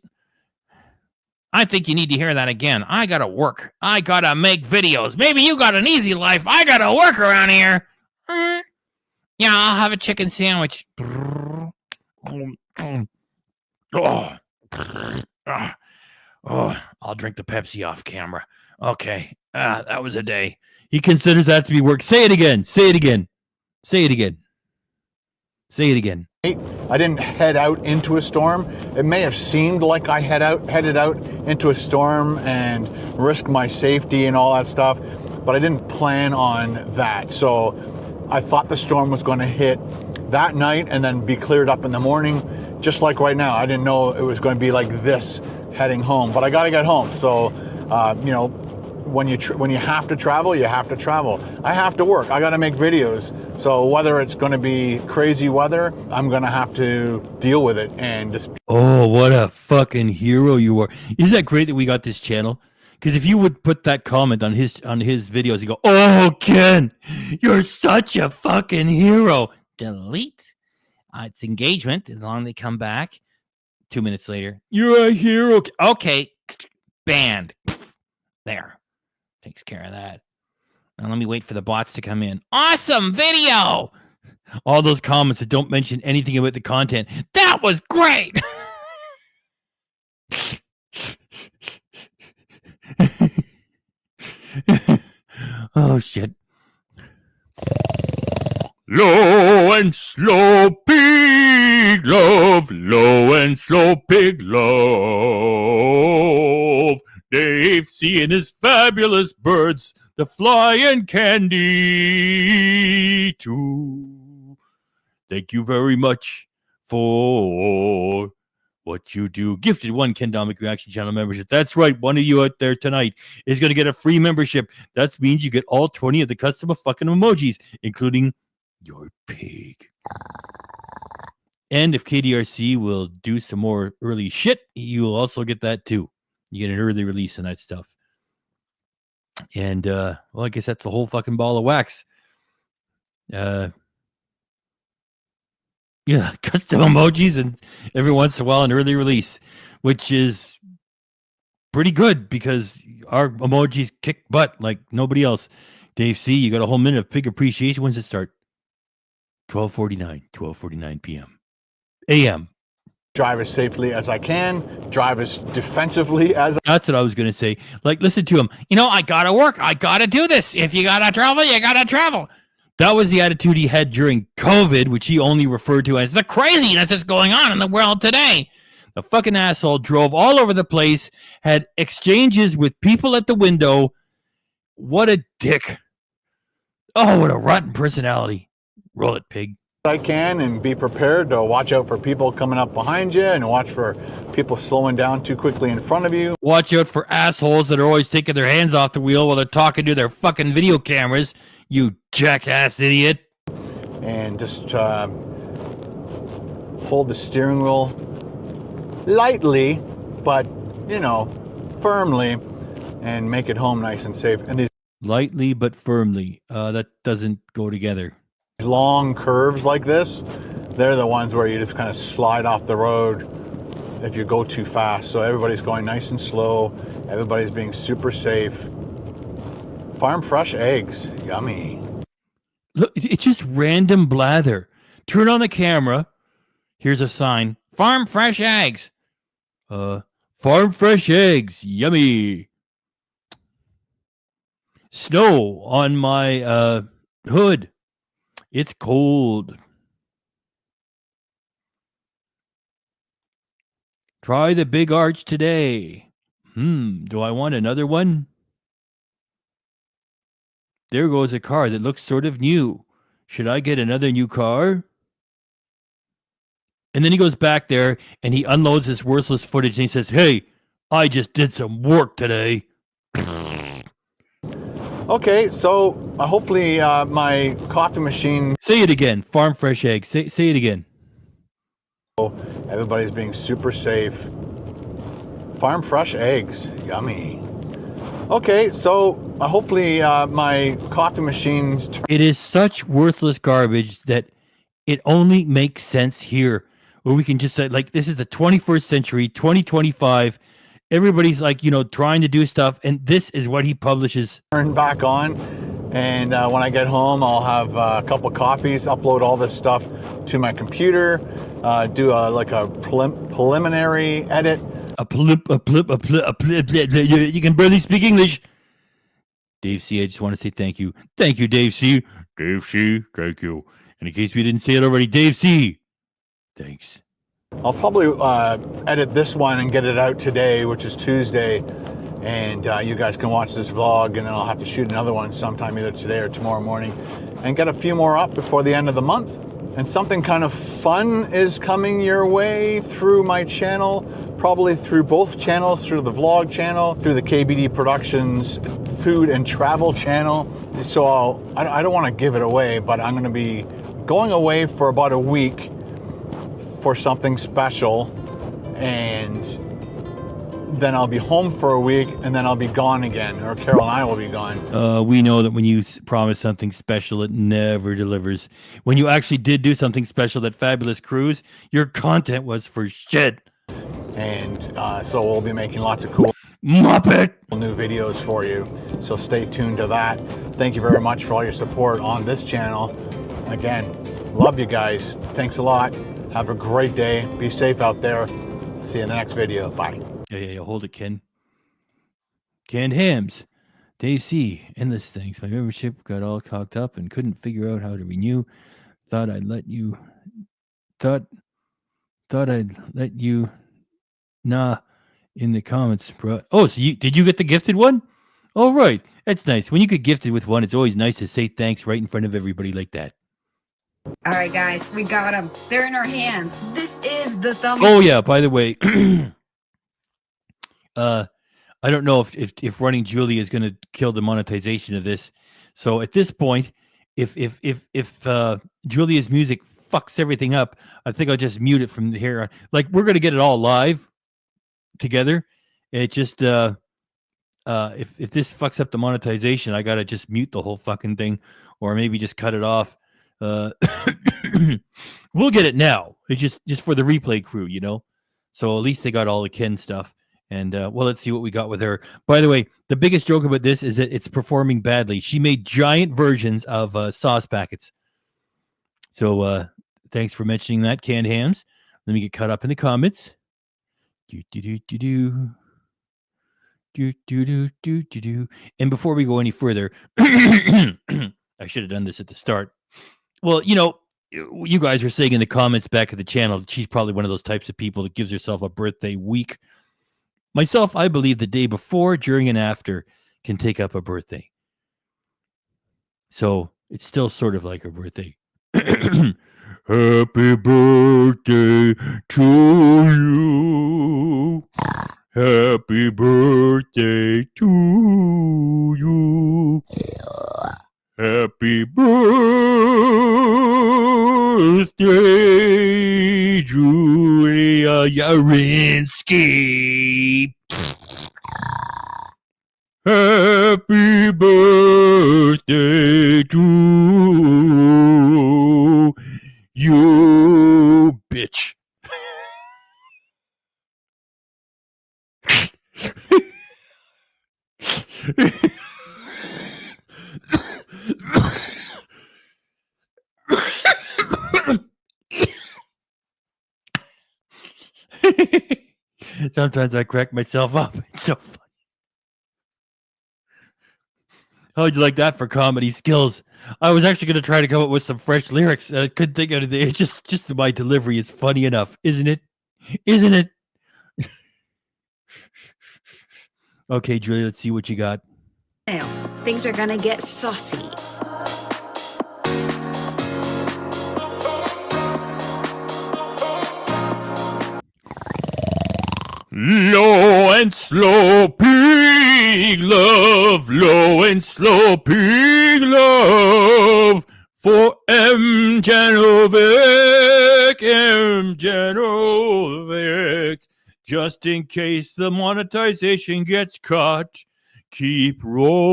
I think you need to hear that again. I gotta work. I gotta make videos. Maybe you got an easy life. I gotta work around here. Yeah, I'll have a chicken sandwich. I'll drink the Pepsi off camera. Okay, that was a day. He considers that to be work. Say it again. Say it again. Say it again. Say it again. I didn't head out into a storm. It may have seemed like I headed out into a storm and risked my safety and all that stuff, but I didn't plan on that. So I thought the storm was going to hit that night and then be cleared up in the morning, just like right now. I didn't know it was going to be like this heading home, but I got to get home. So, when you have to travel, you have to travel. I have to work. I got to make videos. So whether it's going to be crazy weather, I'm going to have to deal with it and just. Oh, what a fucking hero you are! Isn't that great that we got this channel? Because if you would put that comment on his videos, you go, "Oh, Ken, you're such a fucking hero." Delete. It's engagement. As long as they come back 2 minutes later, You're a hero. okay, banned. There. Takes care of that. Now let me wait for the bots to come in. Awesome video. All those comments that don't mention anything about the content. That was great. Oh, shit. Low and slow pig love, low and slow pig love. Dave seeing his fabulous birds, the flying candy too. Thank you very much for what you do. Gifted one Ken Domik Reaction Channel membership. That's right. One of you out there tonight is going to get a free membership. That means you get all 20 of the custom fucking emojis, including your pig. And if KDRC will do some more early shit, you'll also get that too. You get an early release and that stuff. And, well, I guess that's the whole fucking ball of wax. Yeah, custom emojis and every once in a while an early release, which is pretty good because our emojis kick butt like nobody else. Dave C., you got a whole minute of pig appreciation. When's it start? 12:49 p.m. a.m. Drive as safely as I can, drive as defensively as That's what I was going to say. Like, listen to him. I got to work. I got to do this. If you got to travel, you got to travel. That was the attitude he had during COVID, which he only referred to as The craziness that's going on in the world today. the fucking asshole drove all over the place, had exchanges with people at the window. What a dick. Oh, what a rotten personality. Roll it, pig. I can, and be prepared to watch out for people coming up behind you and watch for people slowing down too quickly in front of you. Watch out for assholes that are always taking their hands off the wheel while they're talking to their fucking video cameras, you jackass idiot. And just hold the steering wheel lightly, but, firmly, and make it home nice and safe. And these Lightly but firmly. That doesn't go together. long curves like this, they're the ones where you just kind of slide off the road if you go too fast. So everybody's going nice and slow. Everybody's being super safe. Farm fresh eggs. Yummy. Look, it's just random blather. Turn on the camera. Here's a sign. Farm fresh eggs. Farm fresh eggs. Yummy. Snow on my hood. It's cold. Try the big arch today. Do I want another one? There goes a car that looks sort of new. Should I get another new car? And then he goes back there and he unloads this worthless footage and he says, hey, I just did some work today. Okay, so hopefully my coffee machine. Say it again. Farm fresh eggs. Say it again. Everybody's being super safe. Farm fresh eggs. Yummy. Okay, so hopefully my coffee machine's. It is such worthless garbage that it only makes sense here, where we can just say, like, this is the 21st century, 2025. Everybody's like, trying to do stuff, and this is what he publishes. Turn back on, and when I get home, I'll have a couple coffees, upload all this stuff to my computer, do a preliminary edit. You can barely speak English. Dave C, I just want to say thank you. Thank you, Dave C. Dave C, thank you. And in case we didn't say it already, Dave C, thanks. I'll probably edit this one and get it out today, which is Tuesday, and you guys can watch this vlog, and then I'll have to shoot another one sometime either today or tomorrow morning, and get a few more up before the end of the month. And something kind of fun is coming your way through my channel, probably through both channels, through the vlog channel, through the KBD Productions food and travel channel. So I don't want to give it away, but I'm going to be going away for about a week for something special, and then I'll be home for a week, and then I'll be gone again, or Carol and I will be gone. We know that when you promise something special, it never delivers. When you actually did do something special, that fabulous cruise, your content was for shit. And so we'll be making lots of cool Muppet new videos for you. So stay tuned to that. Thank you very much for all your support on this channel. Again, love you guys. Thanks a lot. Have a great day. Be safe out there. See you in the next video. Bye. Yeah. Hold it, Ken. Canned hams. Dave C. Endless things. My membership got all cocked up and couldn't figure out how to renew. Thought I'd let you. Nah. In the comments, bro. Oh, so did you get the gifted one? Oh, right. That's nice. When you get gifted with one, it's always nice to say thanks right in front of everybody like that. All right, guys, we got them. They're in our hands. This is the thumb. Oh yeah. By the way, I don't know if running Julia is going to kill the monetization of this. So at this point, if Julia's music fucks everything up, I think I'll just mute it from here on. Like, we're going to get it all live together. It just if this fucks up the monetization, I gotta just mute the whole fucking thing, or maybe just cut it off. We'll get it now. It's just for the replay crew, so at least they got all the Ken stuff. And well, let's see what we got with her. By the way, the biggest joke about this is that it's performing badly. She made giant versions of sauce packets. So thanks for mentioning that, Canned Hams. Let me get caught up in the comments. And before we go any further, I should have done this at the start. Well, you guys are saying in the comments back at the channel that she's probably one of those types of people that gives herself a birthday week. Myself, I believe the day before, during, and after can take up a birthday. So it's still sort of like her birthday. Happy birthday to you. Happy birthday to you. Happy birthday, Julia Yarinsky. Happy birthday to you, bitch. Sometimes I crack myself up. It's so funny. How'd you like that for comedy skills? I was actually going to try to come up with some fresh lyrics, and I couldn't think of anything. It's just my delivery is funny enough, isn't it? Isn't it? Okay, Julia, let's see what you got. Now, things are gonna get saucy. Low and slow pig love, low and slow pig love for M. Janovic. Just in case the monetization gets caught, keep rolling.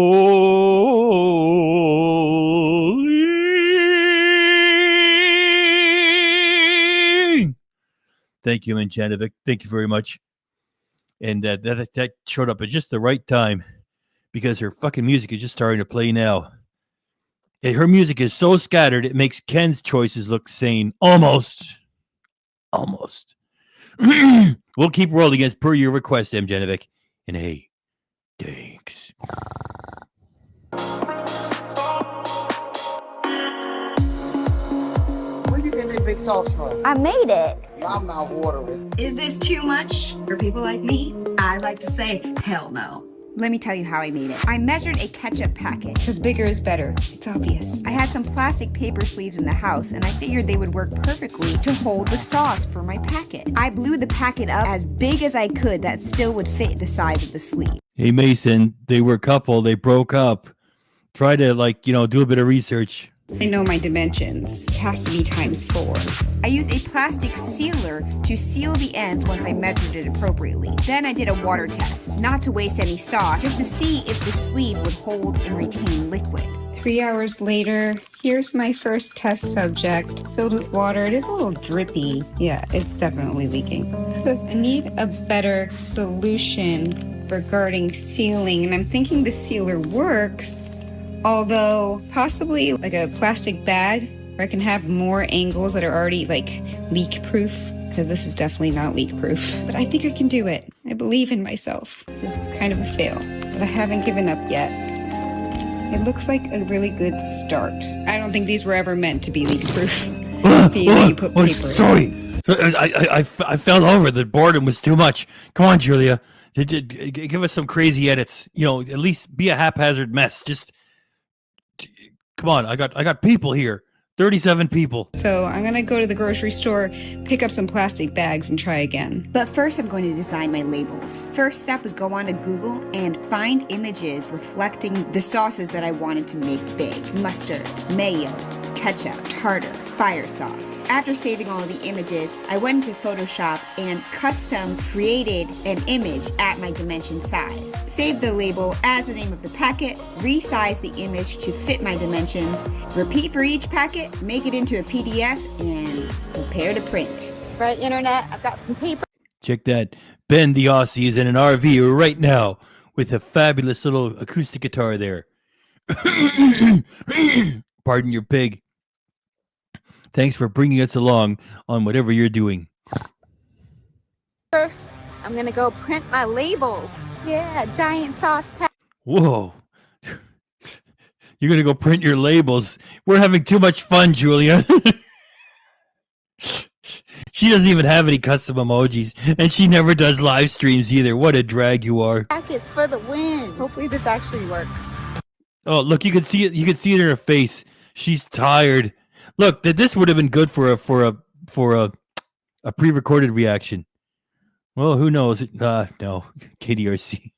Thank you, Enchantovic. Thank you very much. And that showed up at just the right time because her fucking music is just starting to play now. Her music is so scattered, it makes Ken's choices look sane. Almost. We'll keep rolling as per your request, M. Janovic. And hey, thanks. Where you get that big sauce from? I made it. I'm not watering. Is this too much for people like me? I'd like to say, hell no. Let me tell you how I made it. I measured a ketchup packet. Because bigger is better. It's obvious. I had some plastic paper sleeves in the house, and I figured they would work perfectly to hold the sauce for my packet. I blew the packet up as big as I could that still would fit the size of the sleeve. Hey, Mason, they were a couple. They broke up. Try to, do a bit of research. I know my dimensions. It has to be ×4. I used a plastic sealer to seal the ends once I measured it appropriately. Then I did a water test, not to waste any sauce, just to see if the sleeve would hold and retain liquid. 3 hours later, here's my first test subject, filled with water. It is a little drippy. Yeah, it's definitely leaking. I need a better solution regarding sealing, and I'm thinking the sealer works, although possibly like a plastic bag where I can have more angles that are already leak-proof, because this is definitely not leak-proof. But I think I can do it. I believe in myself. This is kind of a fail, but I haven't given up yet. It looks like a really good start. I don't think these were ever meant to be leak-proof. You put paper Sorry. I fell over. The boredom was too much. Come on, Julia. Give us some crazy edits. At least be a haphazard mess. Just come on. I got people here. 37 people. So I'm gonna go to the grocery store, pick up some plastic bags, and try again. But first I'm going to design my labels. First step was go on to Google and find images reflecting the sauces that I wanted to make big. Mustard, mayo, ketchup, tartar, fire sauce. After saving all of the images, I went into Photoshop and custom created an image at my dimension size. Saved the label as the name of the packet, resized the image to fit my dimensions, repeat for each packet, make it into a PDF, and prepare to print. Right, Internet, I've got some paper. Check that. Ben the Aussie is in an RV right now with a fabulous little acoustic guitar there. Pardon your pig. Thanks for bringing us along on whatever you're doing. I'm gonna go print my labels. Yeah, giant sauce pack. Whoa. You're going to go print your labels. We're having too much fun, Julia. She doesn't even have any custom emojis, and she never does live streams either. What a drag you are. Packets for the win. Hopefully this actually works. Oh, look, you can see it. You can see it in her face. She's tired. Look, this would have been good for a pre-recorded reaction. Well, who knows? No, KDRC.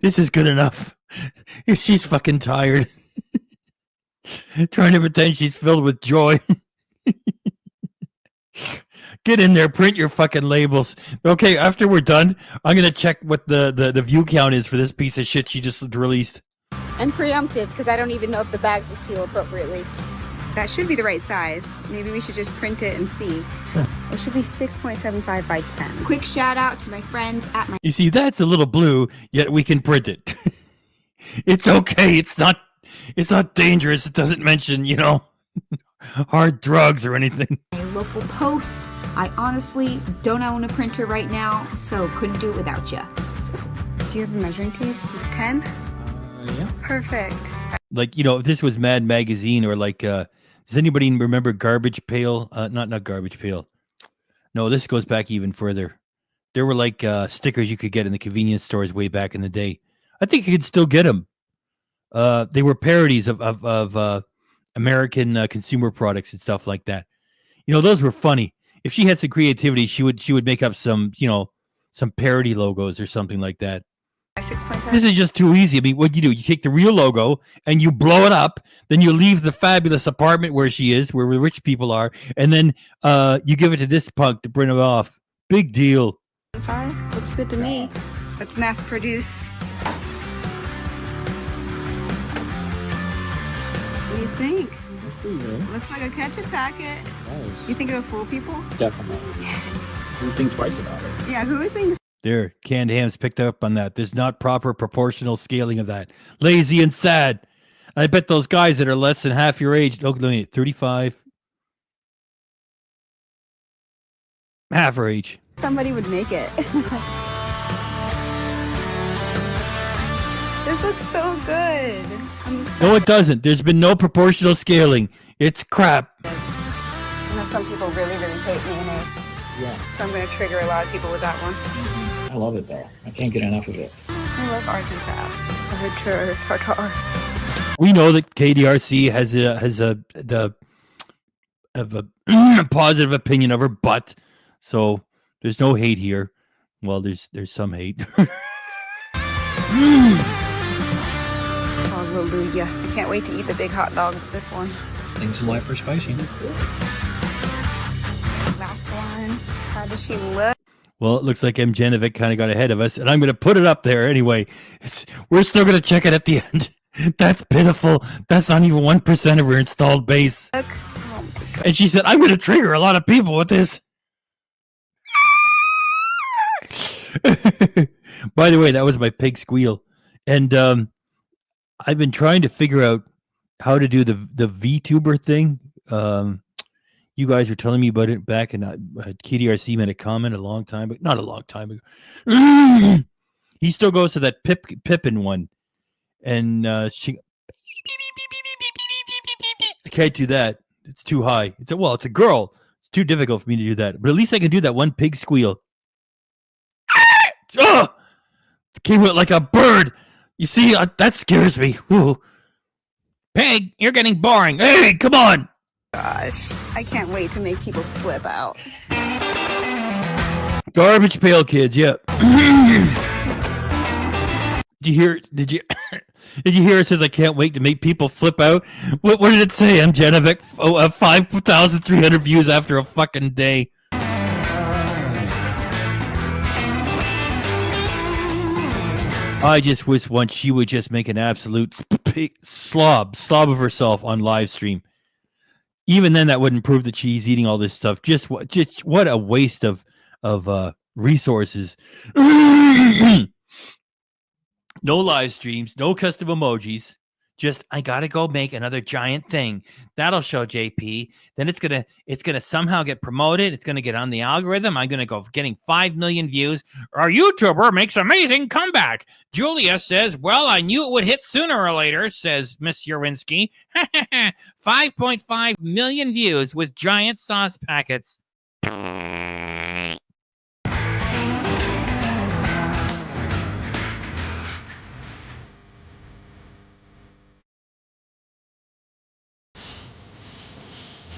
This is good enough. She's fucking tired. Trying to pretend she's filled with joy. Get in there, print your fucking labels. Okay, after we're done, I'm gonna check what the view count is for this piece of shit she just released. And preemptive, because I don't even know if the bags will seal appropriately. That should be the right size. Maybe we should just print it and see. It should be 6.75 by 10. Quick shout out to my friends at my... You see, that's a little blue, yet we can print it. It's okay. It's not dangerous. It doesn't mention, hard drugs or anything. My local post. I honestly don't own a printer right now, so couldn't do it without you. Do you have a measuring tape? Is it 10? Yeah. Perfect. Like, if this was Mad Magazine or like, does anybody remember Garbage Pail? Not Garbage Pail. No, this goes back even further. There were like stickers you could get in the convenience stores way back in the day. I think you could still get them. They were parodies of American consumer products and stuff like that. Those were funny. If she had some creativity, she would make up some parody logos or something like that. 6.7. This is just too easy. I mean, what you take the real logo and you blow it up, then you leave the fabulous apartment where she is, where rich people are, and then you give it to this punk to print it off. Big deal. 5 looks good to me. Let's mass produce. What do you think? That's pretty good. Looks like a ketchup packet. Nice. You think it'll fool people? Definitely. You think twice about it. Yeah, who would think? There, canned hams picked up on that. There's not proper proportional scaling of that. Lazy and sad. I bet those guys that are less than half your age, 35, half our age. Somebody would make it. This looks so good. I'm excited. No, it doesn't. There's been no proportional scaling. It's crap. I know some people really, really hate mayonnaise. Yeah. So I'm going to trigger a lot of people with that one. I love it though. I can't get enough of it. I love arts and crafts. Tartar. We know that KDRC has a positive opinion of her butt, so there's no hate here. Well, there's some hate. Hallelujah. I can't wait to eat the big hot dog with this one. Things in life are spicy. Last one. How does she look? Well, it looks like M. Genovic kind of got ahead of us, and I'm going to put it up there anyway. We're still going to check it at the end. That's pitiful. That's not even 1% of her installed base. Look. Oh my God. And she said, I'm going to trigger a lot of people with this. By the way, that was my pig squeal. And I've been trying to figure out how to do the VTuber thing. You guys were telling me about it back in KDRC made a comment a long time, but not a long time ago. He still goes to that Pippin one. And she, I can't do that. It's too high. It's a girl. It's too difficult for me to do that. But at least I can do that one pig squeal. It came out like a bird. You see, that scares me. Ooh. Pig, you're getting boring. Hey, come on. Gosh. I can't wait to make people flip out. Garbage pail kids, yeah. Did you hear it says I can't wait to make people flip out? What did it say? I'm Genovic. 5,300 views after a fucking day. I just wish once she would just make an absolute slob of herself on live stream. Even then, that wouldn't prove that she's eating all this stuff. Just what a waste of resources. No live streams, no custom emojis. Just I gotta go make another giant thing. That'll show JP. Then it's gonna somehow get promoted. It's gonna get on the algorithm. I'm gonna go getting 5 million views. Our YouTuber makes amazing comeback. Julia says, "Well, I knew it would hit sooner or later," says Miss Urinsky. 5.5 million views with giant sauce packets.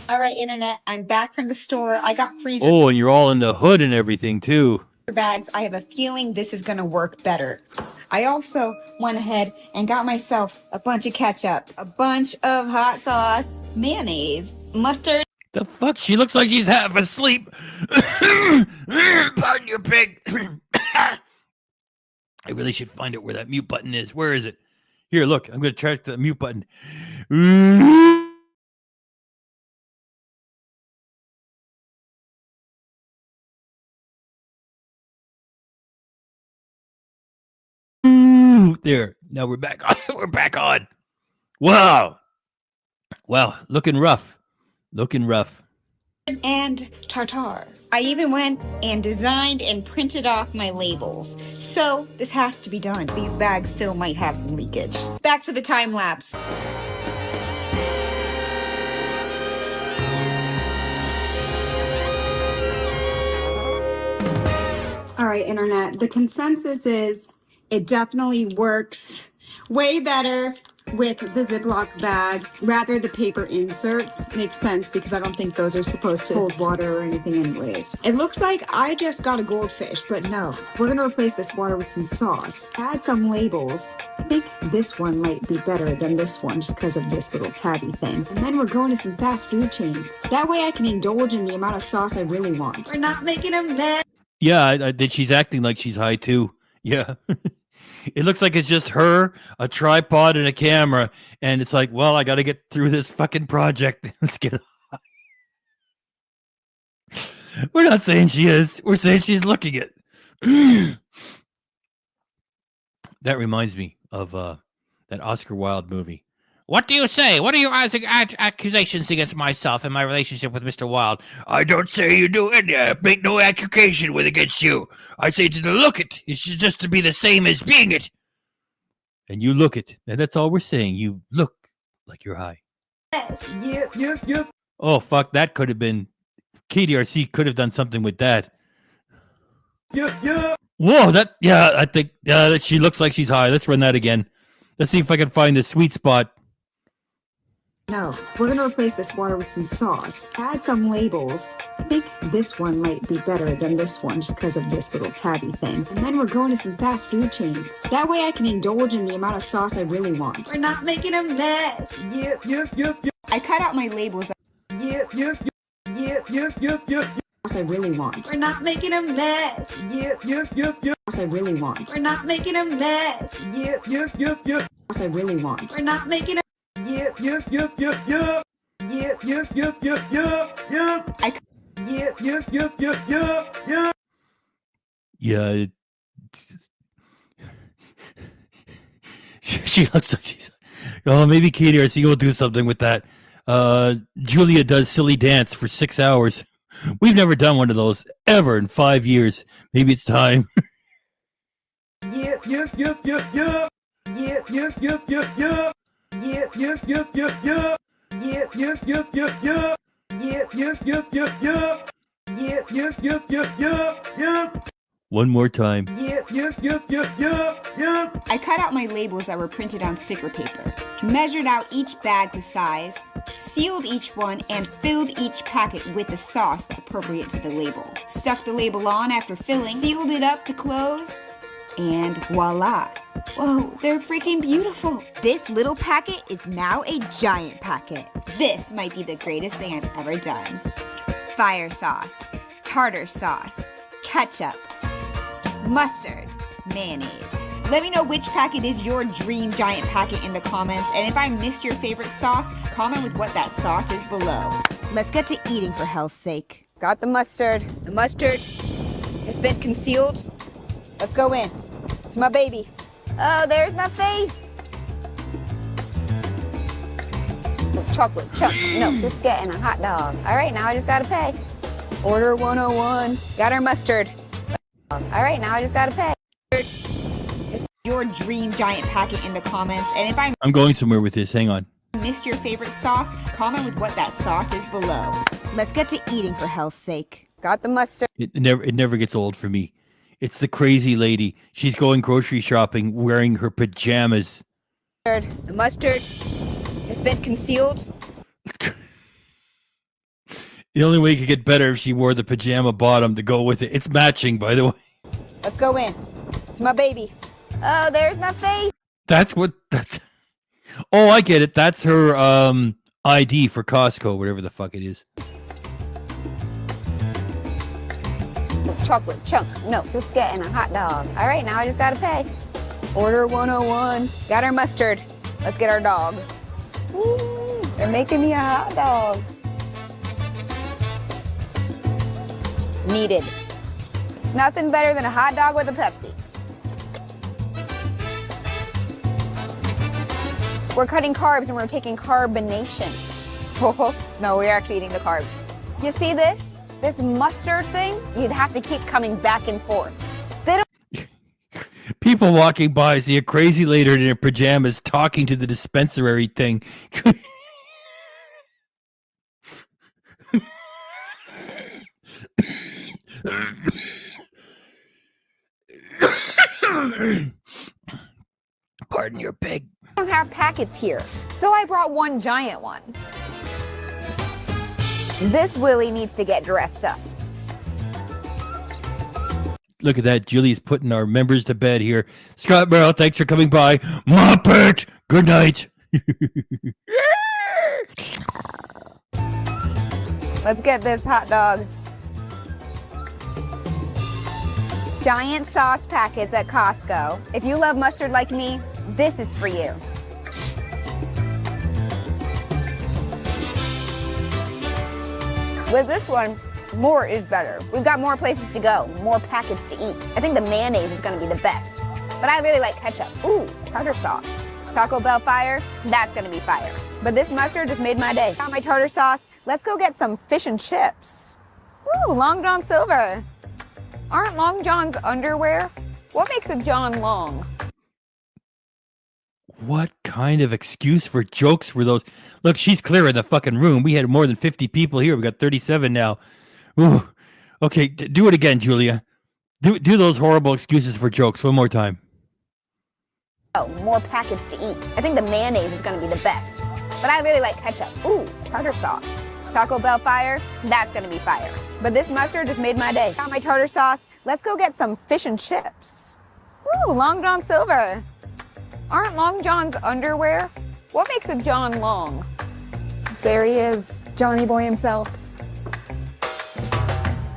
All right, internet, I'm back from the store. I got freezer Oh, and you're all in the hood and everything too. bags. I have a feeling this is going to work better. I also went ahead and got myself a bunch of ketchup, a bunch of hot sauce, mayonnaise, mustard. The fuck? She looks like she's half asleep. Pardon your pig. I really should find out where that mute button is. Where is it? Here, look. I'm going to track the mute button. There. Now we're back on. We're back on. Wow. Well, looking rough. Looking rough. And tartare. I even went and designed and printed off my labels. So this has to be done. These bags still might have some leakage. Back to the time lapse. All right, internet. The consensus is it definitely works way better with the Ziploc bag rather the paper inserts. Makes sense because I don't think those are supposed to hold water or anything anyways. It looks like I just got a goldfish, but no. We're gonna replace this water with some sauce. Add some labels. I think this one might be better than this one just because of this little tabby thing. And then we're going to some fast food chains. That way I can indulge in the amount of sauce I really want. We're not making a mess. Yeah, she's acting like she's high too. Yeah. It looks like it's just her, a tripod, and a camera. And it's like, well, I got to get through this fucking project. Let's get high. We're not saying she is. We're saying she's looking it. That reminds me of that Oscar Wilde movie. What do you say? What are your accusations against myself and my relationship with Mr. Wilde? I don't say you do any, make no accusation with against you. I say to the look it, it's just to be the same as being it. And you look it. And that's all we're saying. You look like you're high. Yes, yep. Oh, fuck. That could have been... KDRC could have done something with that. Yeah. Whoa, that... Yeah, I think she looks like she's high. Let's run that again. Let's see if I can find the sweet spot. No, we're gonna replace this water with some sauce. Add some labels. I think this one might be better than this one just because of this little tabby thing. And then we're going to some fast food chains. That way I can indulge in the amount of sauce I really want. We're not making a mess. Yep. I cut out my labels. Yep. Sauce I really want. We're not making a mess. Yep. Sauce I really want. We're not making a mess. Yep. Sauce I really want. We're not making a Yep. Yeah. She looks like she's... Oh, maybe KDRC will do something with that. Julia does silly dance for 6 hours. We've never done one of those ever in 5 years. Maybe it's time. Yep. One more time. I cut out my labels that were printed on sticker paper, measured out each bag to size, sealed each one, and filled each packet with the sauce appropriate to the label. Stuck the label on after filling, sealed it up to close, and voila. Whoa, they're freaking beautiful. This little packet is now a giant packet. This might be the greatest thing I've ever done. Fire sauce, tartar sauce, ketchup, mustard, mayonnaise. Let me know which packet is your dream giant packet in the comments, and if I missed your favorite sauce, comment with what that sauce is below. Let's get to eating for hell's sake. Got the mustard. The mustard has been concealed. Let's go in. It's my baby. Oh, there's my face. Chocolate chunk. No, just getting a hot dog. All right, now I just gotta pay. Order 101. Got our mustard. All right, now I just gotta pay. Is your dream giant packet in the comments, and if I'm going somewhere with this. Hang on. Missed your favorite sauce, comment with what that sauce is below. Let's get to eating for hell's sake. Got the mustard. It never gets old for me. It's the crazy lady. She's going grocery shopping wearing her pajamas. The mustard has been concealed. The only way it could get better if she wore the pajama bottom to go with it. It's matching, by the way. Let's go in. It's my baby. Oh, there's my face. That's... Oh, I get it. That's her ID for Costco, whatever the fuck it is. Chocolate chunk. No, just getting a hot dog. All right, now I just gotta pay. Order 101. Got our mustard. Let's get our dog. Ooh, they're making me a hot dog. Needed. Nothing better than a hot dog with a Pepsi. We're cutting carbs and we're taking carbonation. Oh, no, we're actually eating the carbs. You see this? This mustard thing? You'd have to keep coming back and forth. They don't People walking by see a crazy lady in her pajamas talking to the dispensary thing. Pardon your pig. have packets here, so I brought one giant one. This Willie needs to get dressed up. Look at that. Julie's putting our members to bed here. Scott Merrill, thanks for coming by. Muppet, good night. Let's get this hot dog. Giant sauce packets at Costco. If you love mustard like me, this is for you. With this one, more is better. We've got more places to go, more packets to eat. I think the mayonnaise is gonna be the best, but I really like ketchup. Ooh, tartar sauce. Taco Bell fire, that's gonna be fire. But this mustard just made my day. Got my tartar sauce. Let's go get some fish and chips. Ooh, Long John Silver. Aren't Long John's underwear? What makes a John long? What kind of excuse for jokes were those? Look, she's clearing the fucking room. We had more than 50 people here. We got 37 now. Ooh. Okay, do it again, Julia. Do those horrible excuses for jokes one more time. Oh, more packets to eat. I think the mayonnaise is gonna be the best, but I really like ketchup. Ooh, tartar sauce. Taco Bell fire, that's gonna be fire. But this mustard just made my day. Got my tartar sauce. Let's go get some fish and chips. Ooh, Long John Silver. Aren't Long John's underwear? What makes a John long? There he is, Johnny Boy himself.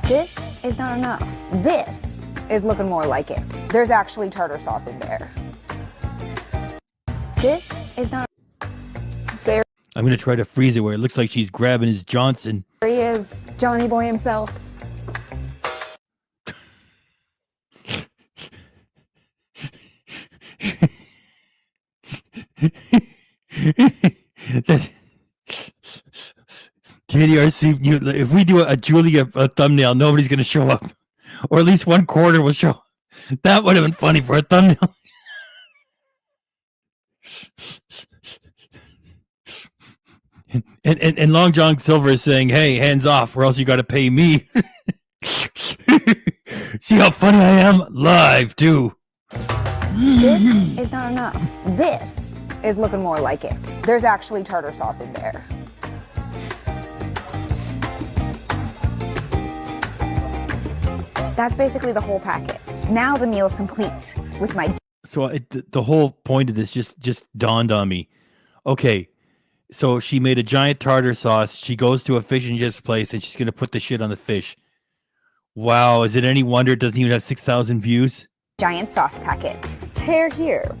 This is not enough. This is looking more like it. There's actually tartar sauce in there. This is not. There I'm going to try to freeze it where it looks like she's grabbing his Johnson. he is, Johnny Boy himself. JDRC, if we do a Julia thumbnail, nobody's going to show up. Or at least one quarter will show up. That would have been funny for a thumbnail. And Long John Silver is saying, hey, hands off, or else you got to pay me. See how funny I am? Live, too. This is not enough. This is looking more like it. There's actually tartar sauce in there. That's basically the whole packet. Now the meal's complete with my... So the whole point of this just dawned on me. Okay, so she made a giant tartar sauce. She goes to a fish and chips place, and she's going to put the shit on the fish. Wow, is it any wonder it doesn't even have 6,000 views? Giant sauce packet. Tear here.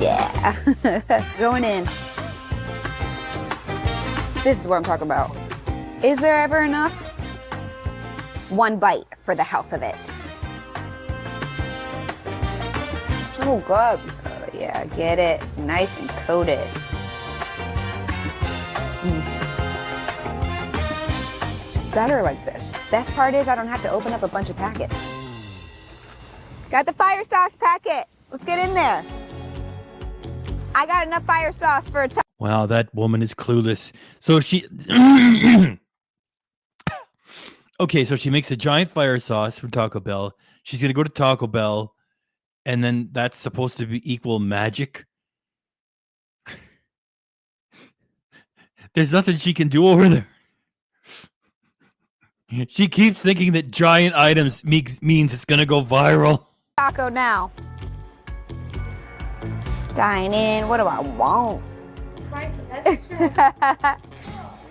Yeah. Going in. This is what I'm talking about. Is there ever enough? One bite for the health of it. So good. Oh, yeah, get it. Nice and coated. It's better like this. Best part is I don't have to open up a bunch of packets. Got the fire sauce packet. Let's get in there. I got enough fire sauce for a ton. Wow, that woman is clueless. So she... Okay, so she makes a giant fire sauce from Taco Bell. She's going to go to Taco Bell, and then that's supposed to be equal magic. There's nothing she can do over there. She keeps thinking that giant items means it's going to go viral. Taco now. Dine in. What do I want?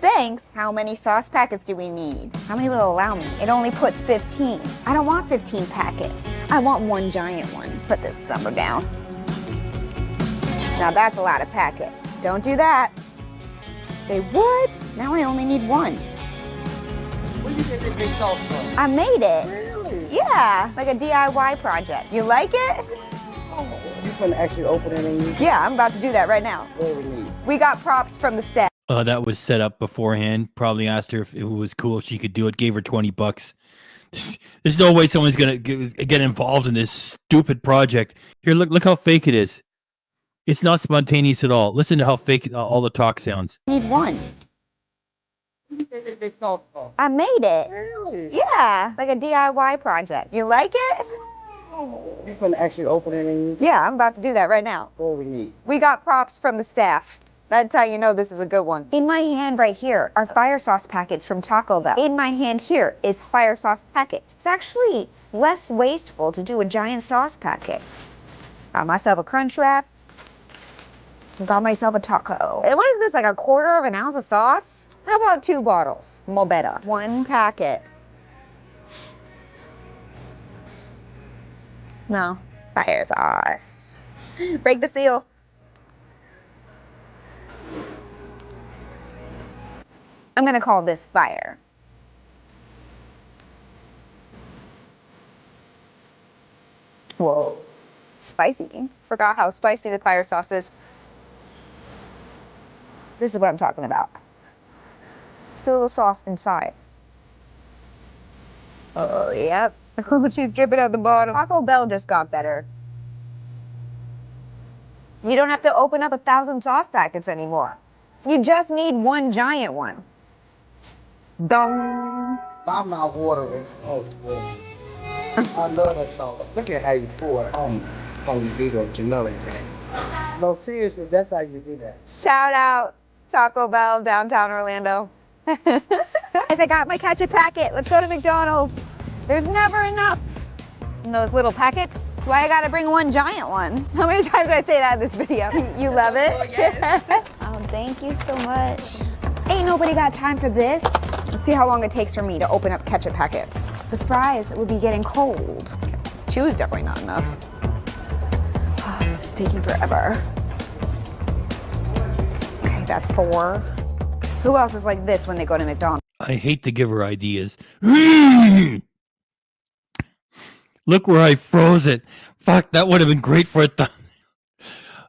Thanks. How many sauce packets do we need? How many will allow me? It only puts 15. I don't want 15 packets. I want one giant one. Put this number down. Now that's a lot of packets. Don't do that. Say what? Now I only need one. Where did you get that big sauce from? I made it. Really? Yeah, like a DIY project. You like it? Oh, you gonna actually open it and you... Yeah, I'm about to do that right now. What we need? We got props from the staff. That was set up beforehand. Probably asked her if it was cool if she could do it. Gave her $20. There's no way someone's gonna get involved in this stupid project. Here, look how fake it is. It's not spontaneous at all. Listen to how fake all the talk sounds. Need one. I made it. Really? Yeah, like a DIY project. You like it? You're gonna actually open it and you... Yeah, I'm about to do that right now. What we need? We got props from the staff. That's how you know this is a good one. In my hand right here are fire sauce packets from Taco Bell. In my hand here is fire sauce packet. It's actually less wasteful to do a giant sauce packet. Got myself a crunch wrap. Got myself a taco. And what is this, like a 1/4 ounce of sauce? How about 2 bottles? More better. 1 packet. No. Fire sauce. Break the seal. I'm gonna call this fire. Whoa. Spicy. Forgot how spicy the fire sauce is. This is what I'm talking about. Fill the sauce inside. Oh, yep. She's dripping out the bottom. Taco Bell just got better. You don't have to open up 1,000 sauce packets anymore. You just need 1 giant one. Dong. My mouth watering. Oh, boy. I love that sauce. Look at how you pour it on the video, you know it. No, seriously, that's how you do that. Shout out Taco Bell, downtown Orlando. As I got my ketchup packet, let's go to McDonald's. There's never enough in those little packets. That's why I gotta bring 1 giant one. How many times did I say that in this video? You love it? Oh, yes. Oh, thank you so much. Ain't nobody got time for this. Let's see how long it takes for me to open up ketchup packets. The fries will be getting cold. 2 is definitely not enough. Oh, this is taking forever. Okay, that's 4. Who else is like this when they go to McDonald's? I hate to give her ideas. Look where I froze it. Fuck, that would have been great for it.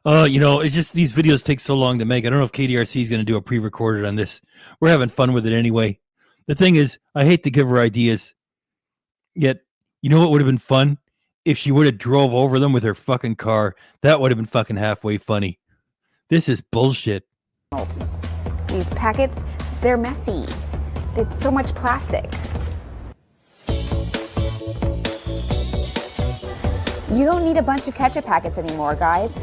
It's just these videos take so long to make. I don't know if KDRC is going to do a pre-recorded on this. We're having fun with it anyway. The thing is, I hate to give her ideas. Yet, you know what would have been fun? If she would have drove over them with her fucking car. That would have been fucking halfway funny. This is bullshit. These packets, they're messy. It's so much plastic. You don't need a bunch of ketchup packets anymore, guys.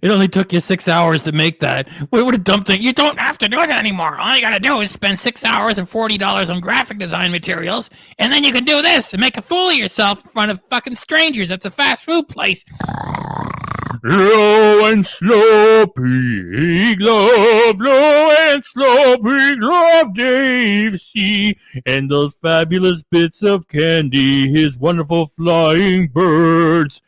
It only took you 6 hours to make that. What a dumb thing. You don't have to do that anymore. All you gotta do is spend 6 hours and $40 on graphic design materials, and then you can do this and make a fool of yourself in front of fucking strangers at the fast food place. Low and slow, pig love, low and slow, pig love Dave C. And those fabulous bits of candy, his wonderful flying birds.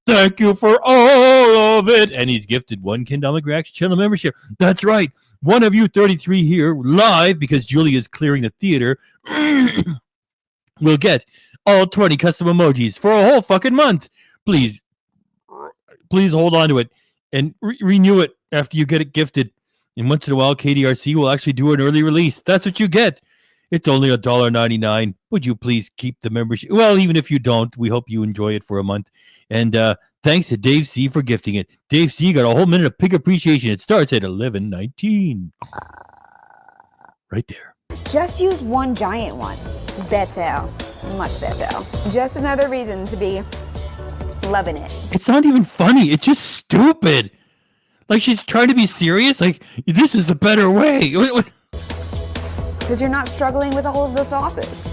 Thank you for all of it. And he's gifted 1 Ken Domik Reaction channel membership. That's right. One of you 33 here live, because Julie is clearing the theater, will get all 20 custom emojis for a whole fucking month. Please hold on to it and renew it after you get it gifted. And once in a while, KDRC will actually do an early release. That's what you get. It's only $1.99. Would you please keep the membership? Well, even if you don't, we hope you enjoy it for a month. And thanks to Dave C for gifting it. Dave C got a whole minute of pig appreciation. It starts at 11:19. Right there. Just use 1 giant one. Better. Much better. Just another reason to be loving it. It's not even funny. It's just stupid. Like, she's trying to be serious. Like, this is the better way. Because you're not struggling with all of the sauces.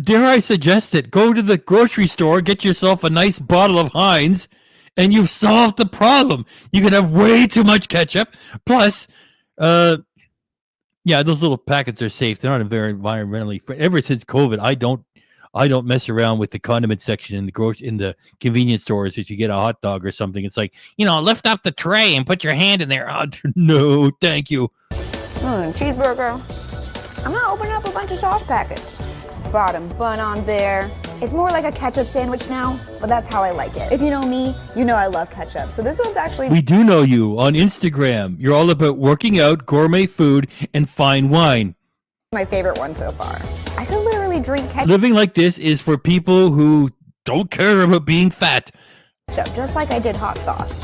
Dare I suggest it? Go to the grocery store, get yourself a nice bottle of Heinz, and you've solved the problem. You can have way too much ketchup. Plus, those little packets are safe. They're not very environmentally friendly. Ever since COVID, I don't mess around with the condiment section in the convenience stores. If you get a hot dog or something, it's like, lift up the tray and put your hand in there. Oh, no, thank you. Cheeseburger. I'm not opening up a bunch of sauce packets. Bottom bun on there. It's more like a ketchup sandwich now, but that's how I like it. If you know me, you know I love ketchup. So this one's actually We do know you on Instagram. You're all about working out, gourmet food, and fine wine. my favorite one so far. I could literally drink Living like this is for people who don't care about being fat. ketchup, just like I did hot sauce.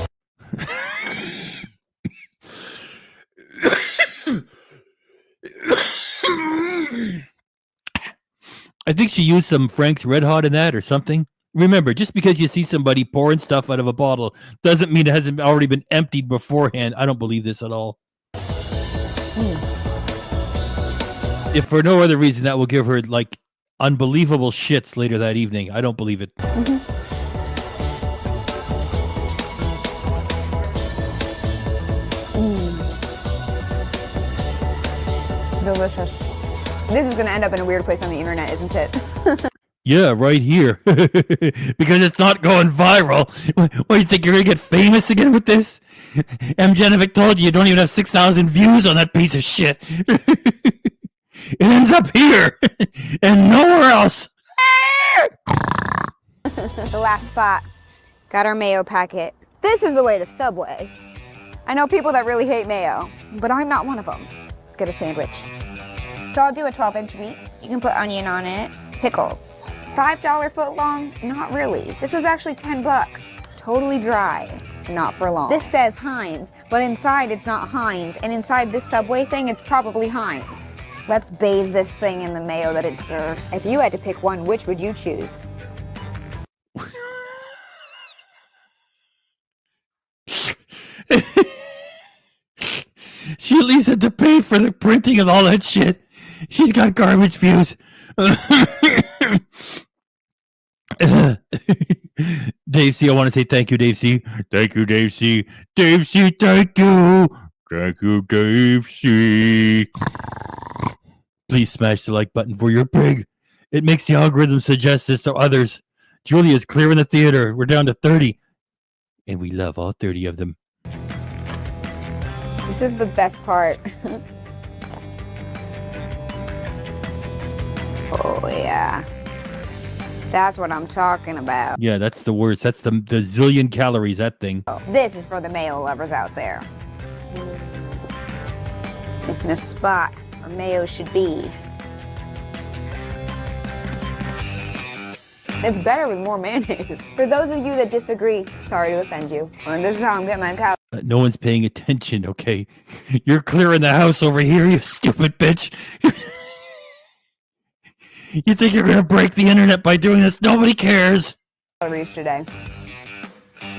I think she used some Frank's Red Hot in that or something. Remember, just because you see somebody pouring stuff out of a bottle doesn't mean it hasn't already been emptied beforehand. I don't believe this at all. If for no other reason, that will give her like unbelievable shits later that evening. I don't believe it. Delicious. This is going to end up in a weird place on the internet, isn't it? Yeah, right here. Because it's not going viral. What, you think you're going to get famous again with this? M. Genovic told you don't even have 6,000 views on that piece of shit. It ends up here and nowhere else. The last spot. Got our mayo packet. This is the way to Subway. I know people that really hate mayo, but I'm not one of them. Let's get a sandwich. So I'll do a 12-inch meat. So you can put onion on it. Pickles. $5 foot long? Not really. This was actually 10 bucks. Totally dry. Not for long. This says Heinz, but inside it's not Heinz. And inside this Subway thing, it's probably Heinz. Let's bathe this thing in the mayo that it serves. If you had to pick one, which would you choose? She at least had to pay for the printing and all that shit. She's got garbage views. Dave C, I want to say thank you, Dave C. Thank you, Dave C. Dave C, thank you. Thank you, Dave C. Please smash the like button for your pig. It makes the algorithm suggest this to others. Julia's clearing the theater. We're down to 30. And we love all 30 of them. This is the best part. Oh, yeah. That's what I'm talking about. Yeah, that's the worst. That's the zillion calories, that thing. This is for the mayo lovers out there. It's in a spot where mayo should be. It's better with more mayonnaise. For those of you that disagree, sorry to offend you. And this is how I'm getting my cow. No one's paying attention, okay? You're clearing the house over here, you stupid bitch. You think you're gonna break the internet by doing this? Nobody cares. Calories today.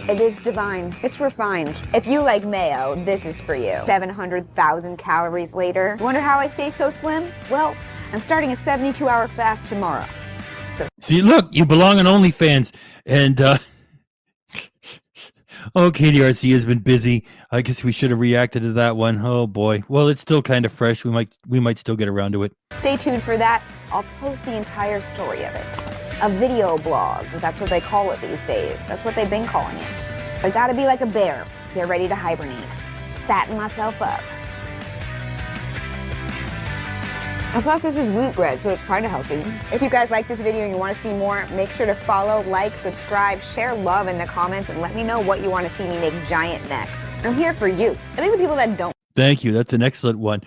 It is divine. It's refined. If you like mayo, this is for you. 700,000 calories later. Wonder how I stay so slim? Well, I'm starting a 72-hour fast tomorrow. So see, look, you belong on OnlyFans, and oh, KDRC has been busy. I guess we should have reacted to that one. Oh boy. Well, it's still kind of fresh. We might still get around to it. stay tuned for that. I'll post the entire story of it. A video blog. That's what they call it these days. That's what they've been calling it. I gotta be like a bear. Get ready to hibernate. Fatten myself up. And plus this is wheat bread, so it's kind of healthy. If you guys like this video and you want to see more, make sure to follow, like, subscribe, share love in the comments, and let me know what you want to see me make giant next. I'm here for you. I think the people that don't. Thank you. That's an excellent one.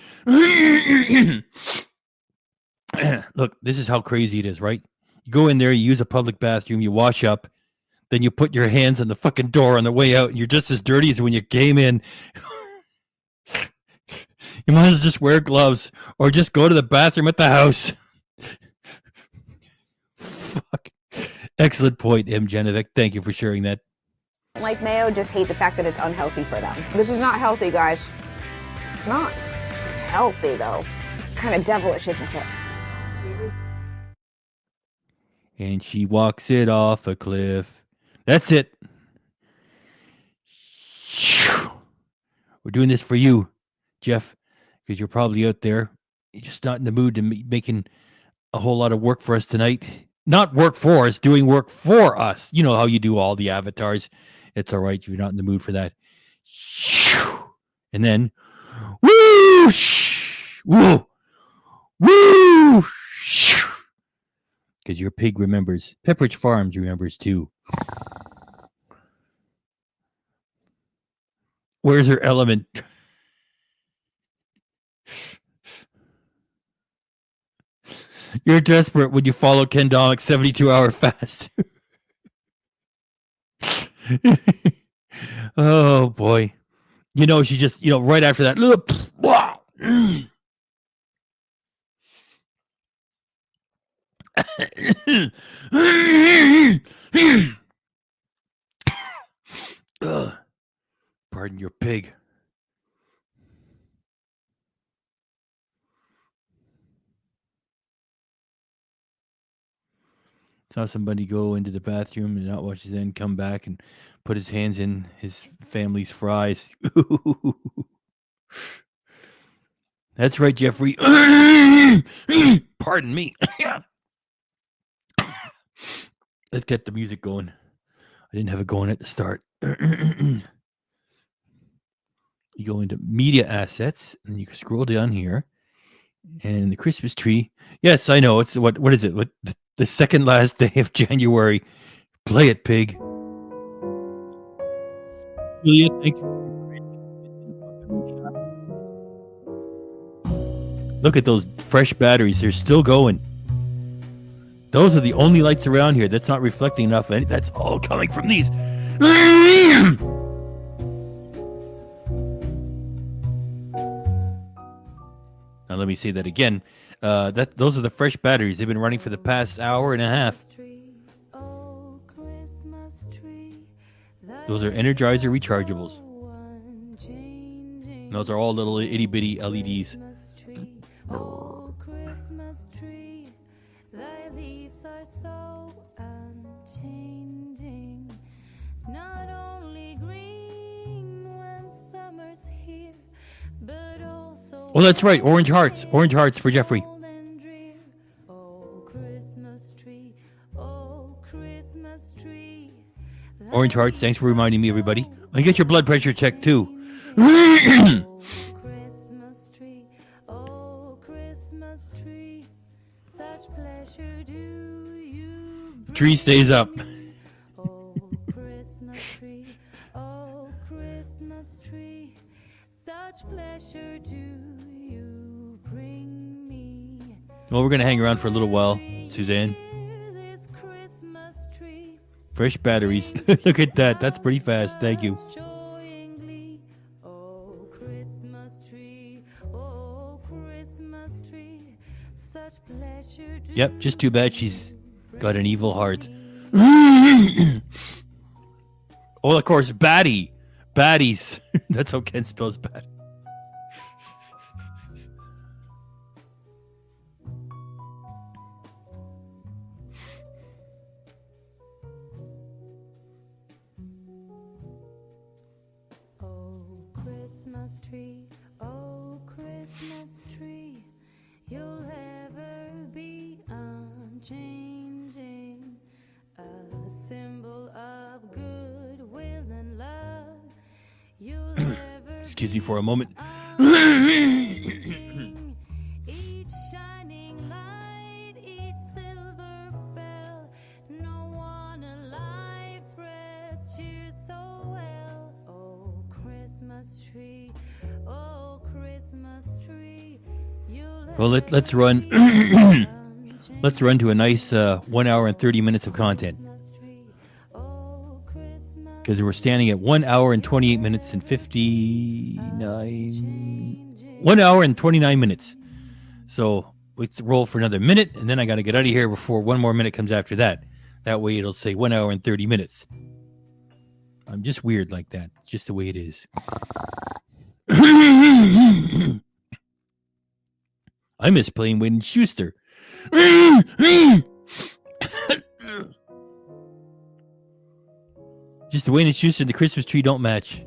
Look, this is how crazy it is, right? You go in there, you use a public bathroom, you wash up, then you put your hands on the fucking door on the way out, and you're just as dirty as when you came in. You might as well just wear gloves or just go to the bathroom at the house. Fuck. Excellent point, M. Genovic. Thank you for sharing that. Like mayo, just hate the fact that it's unhealthy for them. This is not healthy, guys. It's not. It's healthy, though. It's kind of devilish, isn't it? And she walks it off a cliff. That's it. We're doing this for you, Jeff, because you're probably out there. You're just not in the mood to be making a whole lot of work for us tonight. Not work for us, doing work for us. You know how you do all the avatars. It's all right. You're not in the mood for that. And then, whoosh, whoa, whoosh. Because your pig remembers. Pepperidge Farms remembers too. Where's her element? You're desperate when you follow Ken Domik's 72-hour fast. Oh, boy. You know, she just, right after that. Pardon your pig. Saw somebody go into the bathroom and not watch it, then come back and put his hands in his family's fries. That's right, Jeffrey. Pardon me. Let's get the music going. I didn't have it going at the start. You go into media assets, and you can scroll down here. And the Christmas tree. Yes, I know. It's what is it? What the second last day of January. Play it, pig. Julia, thanks. Look at those fresh batteries. They're still going. Those are the only lights around here. That's not reflecting enough. That's all coming from these. Now let me say that again. Those are the fresh batteries. They've been running for the past hour and a half. Those are Energizer rechargeables. And those are all little itty bitty LEDs. Oh, that's right. Orange hearts. Orange hearts for Jeffrey. Orange hearts. Thanks for reminding me, everybody. And get your blood pressure checked, too. The tree stays up. Well, we're going to hang around for a little while, Suzanne. Fresh batteries. Look at that. That's pretty fast. Thank you. Yep, just too bad she's got an evil heart. Oh, of course, Batty. Baddies. That's how Ken spells bad. Excuse me for a moment. Well, let's run. Let's run to a nice 1 hour and 30 minutes of content. Because we're standing at 1 hour and 28 minutes and 1 hour and 29 minutes. So let's roll for another minute, and then I got to get out of here before one more minute comes after that. That way it'll say 1 hour and 30 minutes. I'm just weird like that. It's just the way it is. I miss playing Wayne and Schuster. Just the Wayne and Schuster and the Christmas tree don't match.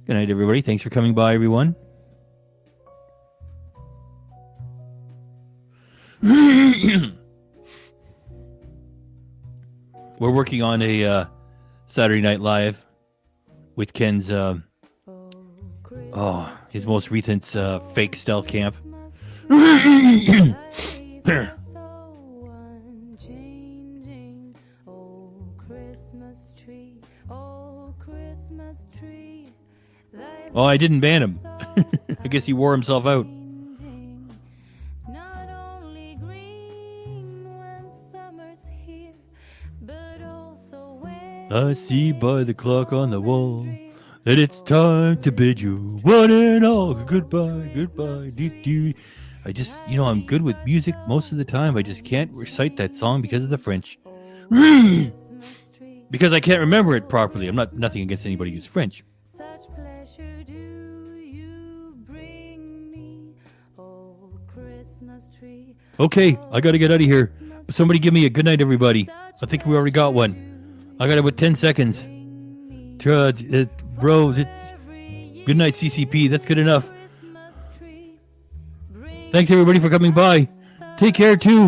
Good night, everybody. Thanks for coming by, everyone. We're working on a Saturday Night Live with Ken's his most recent fake stealth camp. Oh, I didn't ban him. I guess he wore himself out. I see by the clock on the wall that it's time to bid you one and all goodbye, goodbye. I just, I'm good with music most of the time. I just can't recite that song because of the French. Because I can't remember it properly. I'm nothing against anybody who's French. Okay, I gotta get out of here. Somebody give me a good night, everybody. I think we already got one. I got about 10 seconds. Bro, good night, CCP. That's good enough. Thanks, everybody, for coming by. Take care, too.